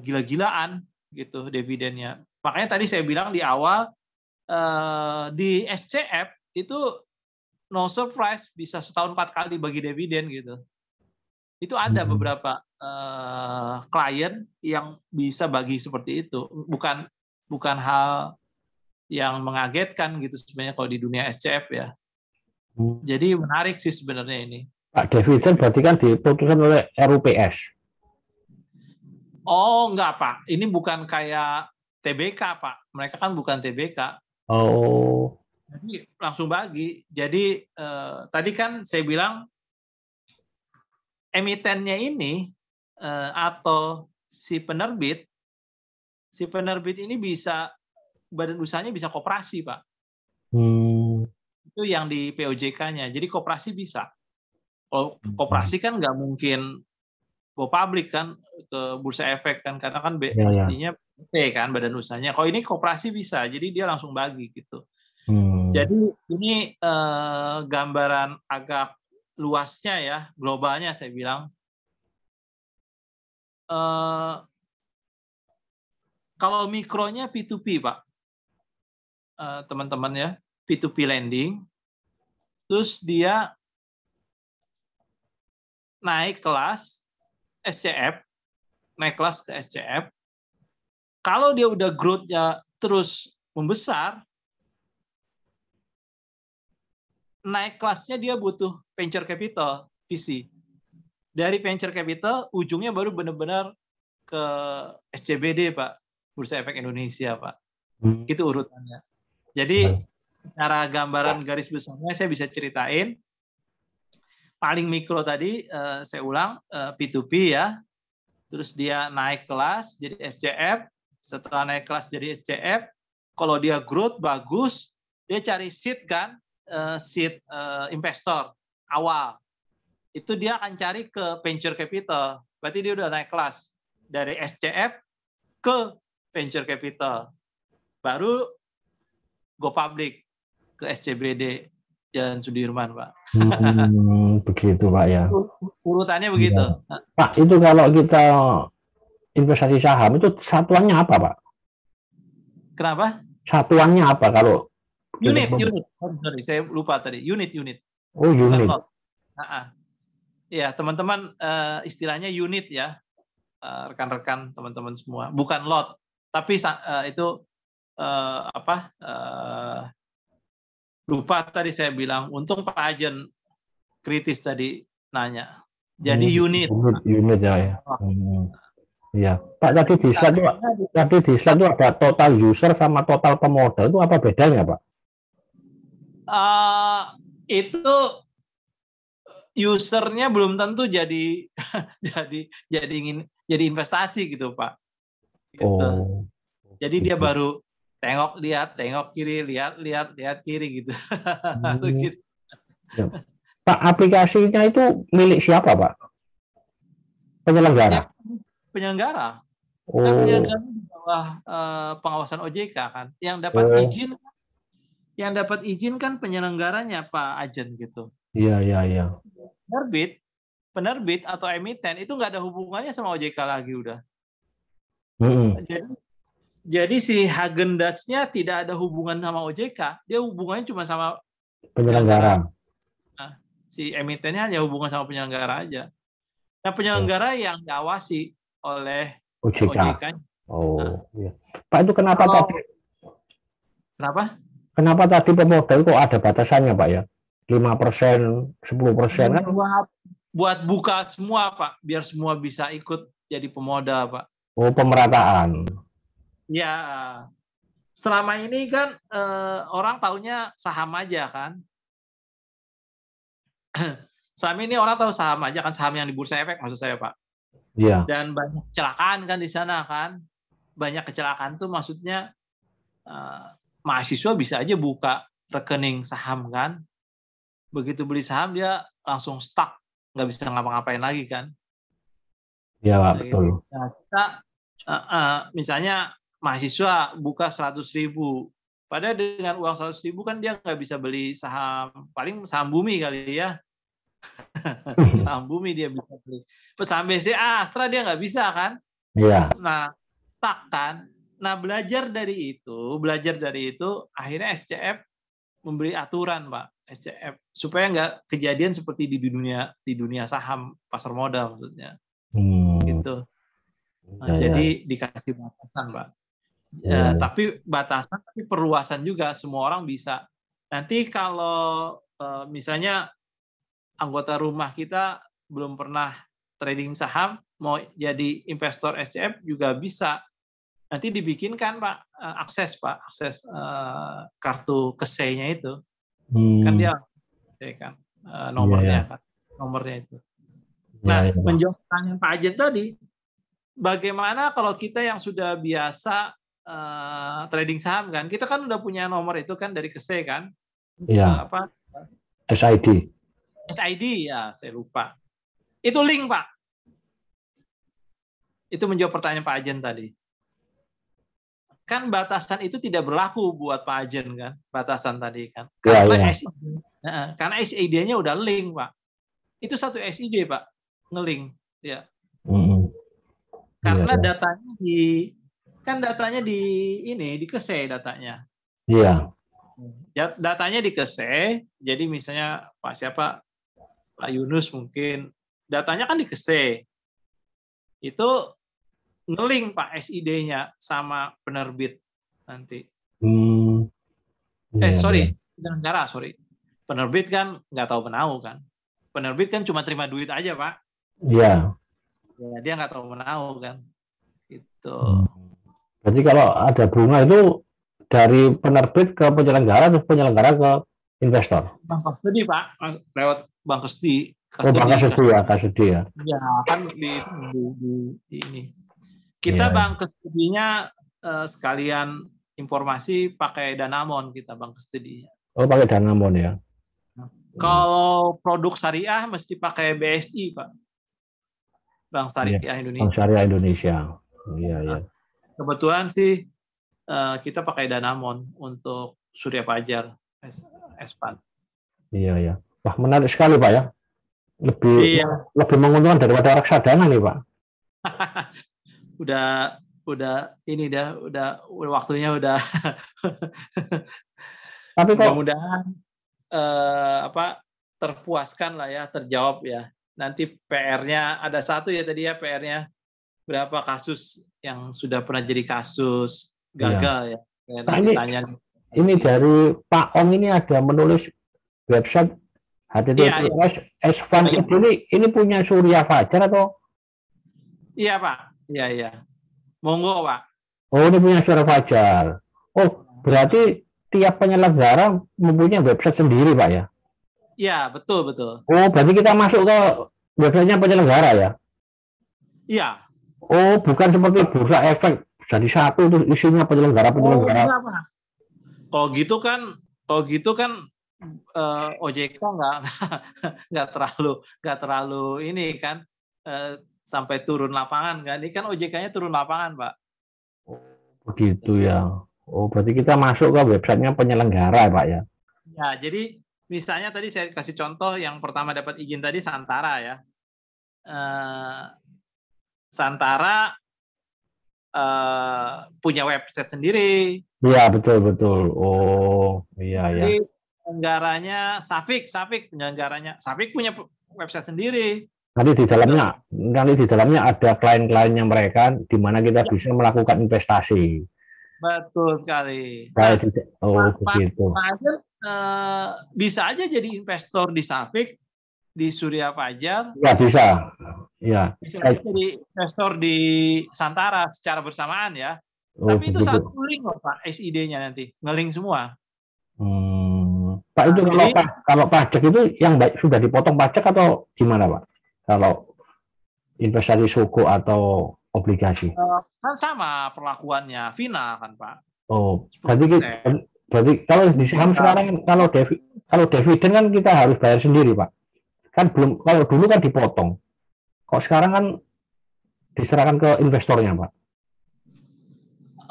gila-gilaan gitu dividennya. Makanya tadi saya bilang di awal di SCF itu no surprise bisa setahun 4 kali bagi dividen gitu. Itu ada beberapa klien yang bisa bagi seperti itu. Bukan hal yang mengagetkan gitu sebenarnya kalau di dunia SCF ya. Jadi menarik sih sebenarnya ini. Pak, dividen berarti kan diputuskan oleh RUPS. Oh, enggak, Pak. Ini bukan kayak TBK, Pak. Mereka kan bukan TBK. Oh. Jadi langsung bagi. Jadi tadi kan saya bilang emitennya ini atau si penerbit ini bisa, badan usahanya bisa koperasi, Pak. Itu yang di POJK-nya. Jadi koperasi bisa. Kalau koperasi kan nggak mungkin go public kan ke bursa efek kan, karena kan mestinya kan badan usahanya. Kalau ini koperasi bisa, jadi dia langsung bagi gitu. Jadi ini gambaran agak luasnya ya, globalnya saya bilang. Kalau mikronya P2P, Pak, teman-teman ya, P2P lending, terus dia naik kelas SCF, naik kelas ke SCF. Kalau dia udah growth-nya terus membesar, naik kelasnya dia butuh venture capital, VC. Dari venture capital, ujungnya baru benar-benar ke SCBD, Pak, Bursa Efek Indonesia, Pak. Itu urutannya. Jadi, secara gambaran garis besarnya saya bisa ceritain. Paling mikro tadi, saya ulang, P2P ya. Terus dia naik kelas jadi SCF. Setelah naik kelas jadi SCF, kalau dia growth bagus, dia cari seed kan, seed investor awal. Itu dia akan cari ke venture capital. Berarti dia udah naik kelas dari SCF ke venture capital. Baru go public ke SCBD Jalan Sudirman, Pak. Begitu, Pak ya. Urutannya begitu. Ya. Pak, itu kalau kita investasi saham itu satuannya apa, Pak? Kenapa? Satuannya apa kalau unit. Sorry, saya lupa tadi. Unit. Oh, unit. Ya, teman-teman, istilahnya unit ya, rekan-rekan teman-teman semua. Bukan lot, tapi itu lupa tadi saya bilang. Untung Pak Ajen kritis tadi nanya. Jadi unit. Unit ya. Iya, Pak, tadi di slide itu ada total user sama total pemodal, itu apa bedanya, Pak? Itu usernya belum tentu jadi investasi gitu, Pak. Gitu. Oh. Jadi dia baru tengok kiri, lihat kiri gitu. Gitu. Ya. Pak, aplikasinya itu milik siapa, Pak? Penyelenggara. Penyelenggara. Oh. Kan penyelenggara di bawah pengawasan OJK kan. Yang dapat izin kan penyelenggaranya Pak Ajen gitu. Iya. Penerbit atau emiten itu nggak ada hubungannya sama OJK lagi udah. Jadi si Häagen-Dazs-nya tidak ada hubungan sama OJK, dia hubungannya cuma sama Penyelenggara. Nah, si emitennya hanya hubungan sama penyelenggara aja. Nah, penyelenggara yang diawasi oleh OJK. Oh, iya. Pak, itu kenapa tadi? Kenapa? Kenapa tadi pemodal kok ada batasannya, Pak ya? 5%, 10% kan? Buat buka semua, Pak, biar semua bisa ikut jadi pemodal, Pak. Oh, pemerataan. Ya, selama ini kan orang taunya saham aja kan. Selama ini orang tahu saham aja kan, saham yang di Bursa Efek maksud saya, Pak. Iya. Dan banyak kecelakaan kan di sana kan. Banyak kecelakaan tuh maksudnya mahasiswa bisa aja buka rekening saham kan. Begitu beli saham dia langsung stuck, nggak bisa ngapa-ngapain lagi kan. Iya, Pak, betul. Nah, kita misalnya mahasiswa buka 100.000, padahal dengan uang 100.000 kan dia nggak bisa beli saham, paling saham Bumi kali ya. Saham Bumi dia bisa beli. Saham BCA, Astra dia nggak bisa kan. Iya. Nah, stuck kan. Nah, belajar dari itu, akhirnya SCF memberi aturan, Pak, SCF supaya nggak kejadian seperti di dunia saham pasar modal maksudnya. Gitu. Nah, jadi dikasih batasan, Pak. Tapi batasan, tapi perluasan juga, semua orang bisa. Nanti kalau misalnya anggota rumah kita belum pernah trading saham, mau jadi investor SCF juga bisa. Nanti dibikinkan, Pak, akses kartu KSE-nya itu. Kan dia kan nomornya kan, nomornya itu. Nah, menjawab pertanyaan Pak Ajen tadi, bagaimana kalau kita yang sudah biasa trading saham kan, kita kan udah punya nomor itu kan dari KSE kan? Iya. SID ya, saya lupa. Itu link, Pak. Itu menjawab pertanyaan Pak Ajen tadi. Kan batasan itu tidak berlaku buat Pak Ajen kan, batasan tadi kan. Karena SID-nya udah link, Pak. Itu satu SID, Pak, ngelink ya. Karena datanya di KSE datanya. Iya. Datanya di KSE, jadi misalnya Pak Yunus mungkin datanya kan di KSE. Itu ngelink, Pak, SID-nya sama penerbit nanti. Penyelenggara. Penerbit kan nggak tahu menau kan. Penerbit kan cuma terima duit aja, Pak. Iya. Ya, dia nggak tahu menau kan. Gitu. Jadi kalau ada bunga itu dari penerbit ke penyelenggara, terus penyelenggara ke investor. Bank Kastudi, Pak, lewat Bank Kastudi. Kastudi ya. Ya, kan di ini. Kita Bank Kastudinya sekalian informasi pakai Danamon, kita Bank Kastudinya. Oh, pakai Danamon ya. Kalau produk syariah mesti pakai BSI, Pak. Bank Syariah Indonesia. Bank Syariah Indonesia. Iya, iya. Kebetulan sih kita pakai Danamon untuk Surya Fajar S-Fund. Iya, iya. Wah, menarik sekali, Pak ya. Lebih menguntungkan daripada reksadana nih, Pak. udah ini udah waktunya udah. Tapi kok mudah-mudahan terpuaskan lah ya, terjawab ya. Nanti PR-nya ada satu ya tadi ya, PR-nya berapa kasus yang sudah pernah jadi kasus gagal ya. Nanti tanya. Ini dari Pak Ong ini ada menulis website HTTPS S-Fund ini punya Surya Fajar atau? Iya, Pak. Iya. Monggo, Pak. Oh, ini punya Surya Fajar. Oh, berarti tiap penyelenggara mempunyai website sendiri, Pak ya? Iya, betul. Oh, berarti kita masuk ke websitenya penyelenggara ya? Iya. Oh, bukan seperti Bursa Efek jadi satu itu isinya penyelenggara. Oh, iya, Pak. Kalau gitu kan OJK nggak terlalu ini kan sampai turun lapangan kan. Ini kan OJK-nya turun lapangan, Pak. Begitu ya. Oh, berarti kita masuk ke websitenya penyelenggara, Pak ya? Ya, jadi misalnya tadi saya kasih contoh yang pertama dapat izin tadi Santara ya. Santara punya website sendiri. Iya, betul. Oh, iya. Jadi penyelenggaranya Safik punya website sendiri. Nanti di dalamnya ada klien-kliennya mereka, di mana kita bisa melakukan investasi. Betul sekali. Begitu. Pak Ajel bisa aja jadi investor di Safik, di Surya Fajar. Ya, bisa. Ya. Bisa jadi investor di Santara secara bersamaan ya. Tapi itu satu link loh Pak, SID-nya nanti ngelink semua. Pak, itu kalau pajak itu yang sudah dipotong pajak atau gimana Pak? Kalau investasi suku atau obligasi? Kan sama perlakuannya, final kan Pak. Oh, berarti kalau di saham sekarang kalau dividen kan kita harus bayar sendiri Pak. Kan belum, kalau dulu kan dipotong. Kok sekarang kan diserahkan ke investornya Pak?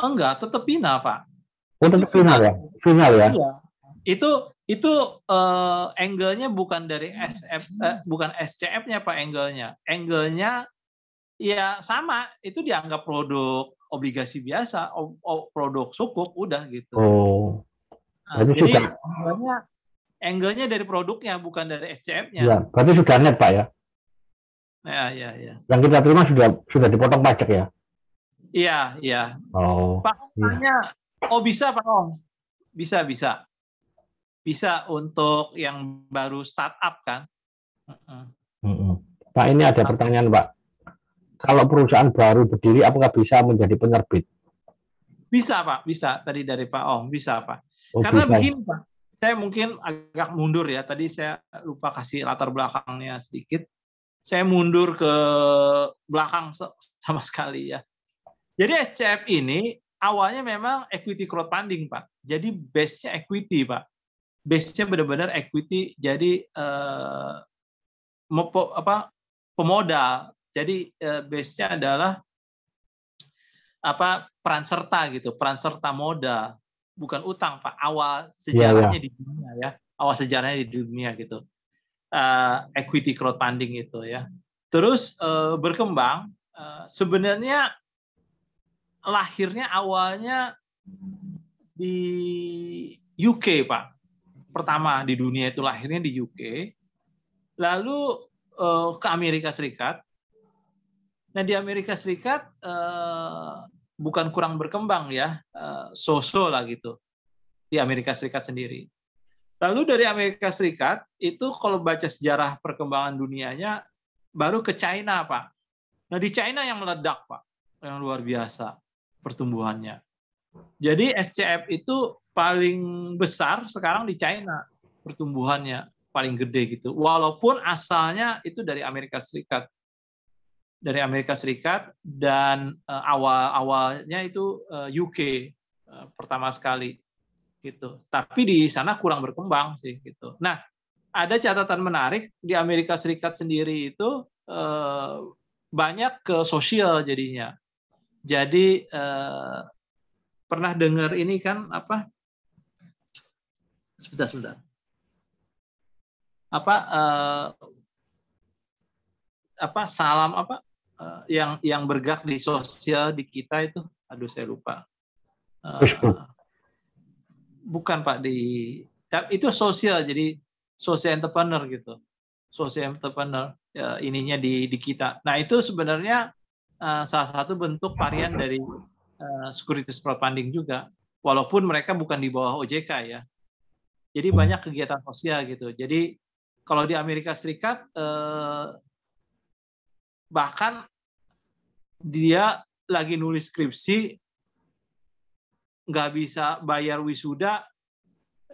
Enggak, tetap final Pak. Oh, tetap final ya? Final ya? Iya. Itu angle-nya bukan dari bukan SCF-nya Pak, angle-nya ya sama, itu dianggap produk obligasi biasa, produk sukuk udah gitu. Oh. Jadi angle-nya dari produknya bukan dari SCF-nya. Ya, berarti sudah net Pak ya? Ya. Yang kita terima sudah dipotong pajak ya? Iya. Oh. Pak tanya, bisa Pak Ong? Bisa. Bisa untuk yang baru startup kan? Pak, ini ada pertanyaan Pak. Kalau perusahaan baru berdiri, apakah bisa menjadi penerbit? Bisa Pak, bisa. Tadi dari Pak Ong, bisa Pak. Oh, karena bisa. Begini Pak, saya mungkin agak mundur ya. Tadi saya lupa kasih latar belakangnya sedikit. Saya mundur ke belakang sama sekali ya. Jadi SCF ini awalnya memang equity crowdfunding Pak. Jadi base-nya equity Pak. Base-nya benar-benar equity. Jadi pemodal. Jadi base-nya adalah peran serta gitu, peran serta modal, bukan utang Pak. Awal sejarahnya di dunia ya. Awal sejarahnya di dunia gitu. Equity crowdfunding itu ya. Terus berkembang, sebenarnya lahirnya awalnya di UK Pak. Pertama di dunia itu lahirnya di UK. Lalu ke Amerika Serikat. Nah di Amerika Serikat bukan kurang berkembang ya, so-so lah gitu di Amerika Serikat sendiri. Lalu dari Amerika Serikat itu kalau baca sejarah perkembangan dunianya baru ke China Pak. Nah di China yang meledak Pak, yang luar biasa pertumbuhannya. Jadi SCF itu paling besar sekarang di China pertumbuhannya, paling gede gitu. Walaupun asalnya itu dari Amerika Serikat. Dari Amerika Serikat dan awalnya itu UK pertama sekali gitu. Tapi di sana kurang berkembang sih gitu. Nah, ada catatan menarik di Amerika Serikat sendiri itu banyak ke sosial jadinya. Jadi pernah dengar ini kan apa? Sebentar. Salam yang bergerak di sosial di kita itu, aduh saya lupa. Bukan Pak, itu sosial, jadi social entrepreneur gitu, social entrepreneur ininya di kita. Nah itu sebenarnya salah satu bentuk varian dari securities crowdfunding juga, walaupun mereka bukan di bawah OJK ya. Jadi banyak kegiatan sosial gitu. Jadi kalau di Amerika Serikat bahkan dia lagi nulis skripsi nggak bisa bayar wisuda,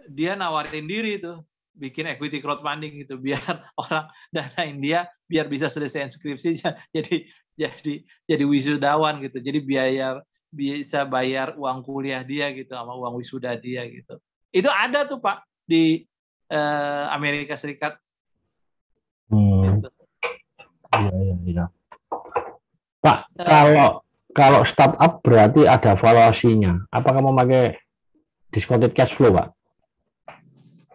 dia nawarin diri tuh bikin equity crowdfunding gitu biar orang danain dia biar bisa selesaiin skripsi jadi wisudawan gitu. Jadi bisa bayar uang kuliah dia gitu sama uang wisuda dia gitu. Itu ada tuh Pak di Amerika Serikat. Gitu. Iya. Pak, kalau startup berarti ada valuasinya. Apakah memakai discounted cash flow, Pak?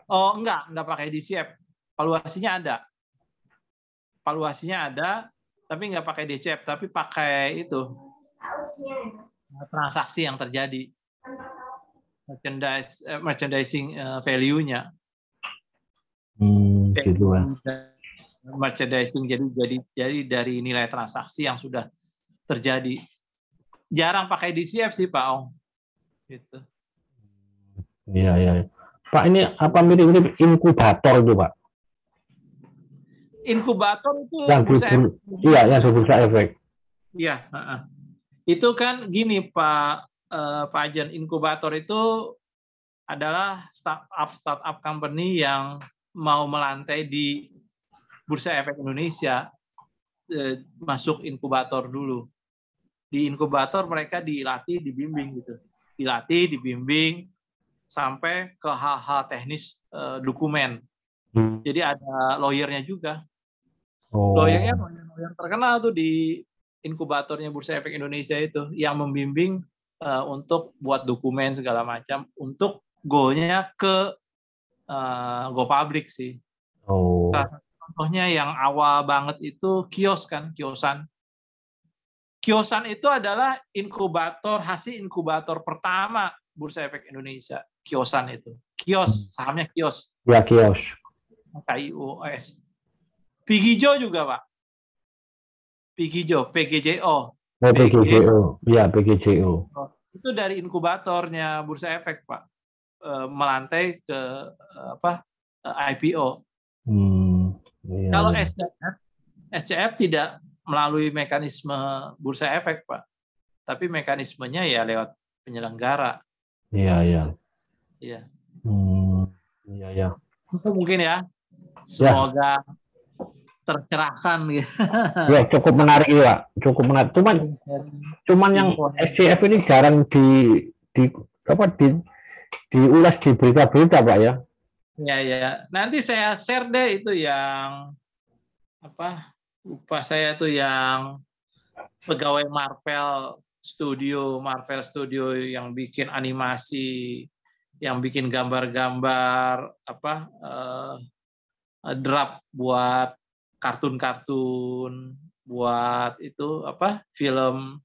Oh, enggak pakai DCF. Valuasinya ada, tapi enggak pakai DCF, tapi pakai itu. transaksi yang terjadi, merchandising value-nya. Gitu ya. Merchandising jadi dari nilai transaksi yang sudah terjadi. Jarang pakai DCF sih Pak Ong. Gitu. Iya, iya. Pak, ini apa mirip-mirip inkubator itu, Pak? Inkubator itu Yang bursa efek. Iya, yang di bursa efek. Iya, itu kan gini Pak Ajen, inkubator itu adalah startup company yang mau melantai di bursa efek Indonesia, masuk inkubator dulu. Di inkubator mereka dilatih, dibimbing gitu. Dilatih, dibimbing sampai ke hal-hal teknis dokumen. Jadi ada lawyernya juga. Lawyernya lawyer terkenal tuh di inkubatornya Bursa Efek Indonesia itu yang membimbing untuk buat dokumen segala macam untuk go-nya ke go public sih. Contohnya yang awal banget itu kiosan. Kiosan itu adalah hasil inkubator pertama Bursa Efek Indonesia. Kiosan itu. Kios, sahamnya kios. Ya, kios. KIOS. Pigijo juga, Pak. Pigijo, PGJO. PGJO. Ya, PGJO. Itu dari inkubatornya Bursa Efek, Pak. Melantai ke IPO. Iya, Kalau iya. SCF tidak melalui mekanisme Bursa Efek, Pak. Tapi mekanismenya ya lewat penyelenggara. Iya, iya. Iya. Iya, iya. Itu mungkin ya. Semoga tercerahkan gitu. Ya, cukup menarik ya, Pak. Cukup menarik. Cuman yang SCF ini jarang diulas di berita-berita, Pak ya. Ya. Nanti saya share deh itu yang lupa saya tuh yang pegawai Marvel Studio yang bikin animasi, yang bikin gambar-gambar draft buat kartun-kartun, buat itu film.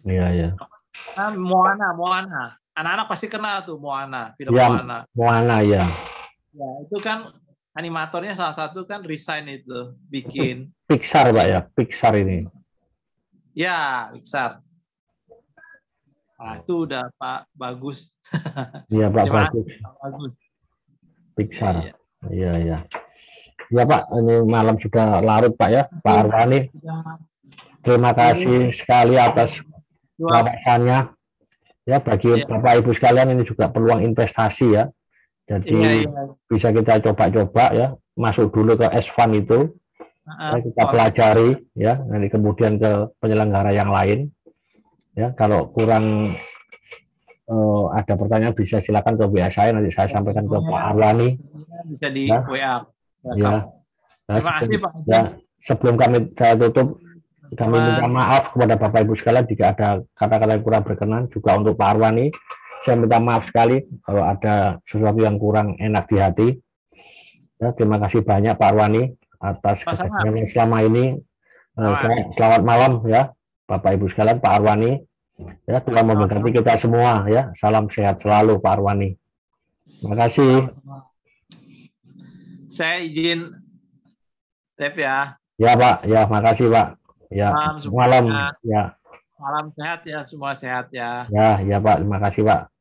Iya. Moana. Anak-anak pasti kenal tuh Moana, film ya, Moana. Moana ya. Ya, itu kan animatornya salah satu kan resign itu bikin. Pixar, Pak ya, Pixar ini. Ya, Pixar. Nah, itu udah Pak bagus. Iya, Pak bagus. Pixar. Iya. Ya Pak, ini malam sudah larut Pak ya, Pak Arwani. Terima kasih sekali atas wawasannya. Ya, bagi Bapak Ibu sekalian ini juga peluang investasi ya. Jadi bisa kita coba-coba ya, masuk dulu ke S-Fund itu. Ya, kita pelajari ya, nanti kemudian ke penyelenggara yang lain. Ya, kalau kurang ada pertanyaan bisa silakan ke WA saya, nanti saya sampaikan ke Pak Arwani. Bisa di WA. Ya. Nah, terima kasih Pak. Ya, sebelum saya tutup, kami minta maaf kepada Bapak Ibu sekalian jika ada kata-kata yang kurang berkenan, juga untuk Pak Arwani. Saya minta maaf sekali kalau ada sesuatu yang kurang enak di hati. Ya, terima kasih banyak Pak Arwani atas kesediaan yang selama ini. Selamat malam ya Bapak Ibu sekalian, Pak Arwani. Ya, Tuhan memberkati kita semua ya. Salam sehat selalu Pak Arwani. Terima kasih. Saya izin Dev ya. Ya Pak, ya makasih Pak. Ya, malam ya. Malam sehat ya, semua sehat ya. Ya Pak, terima kasih Pak.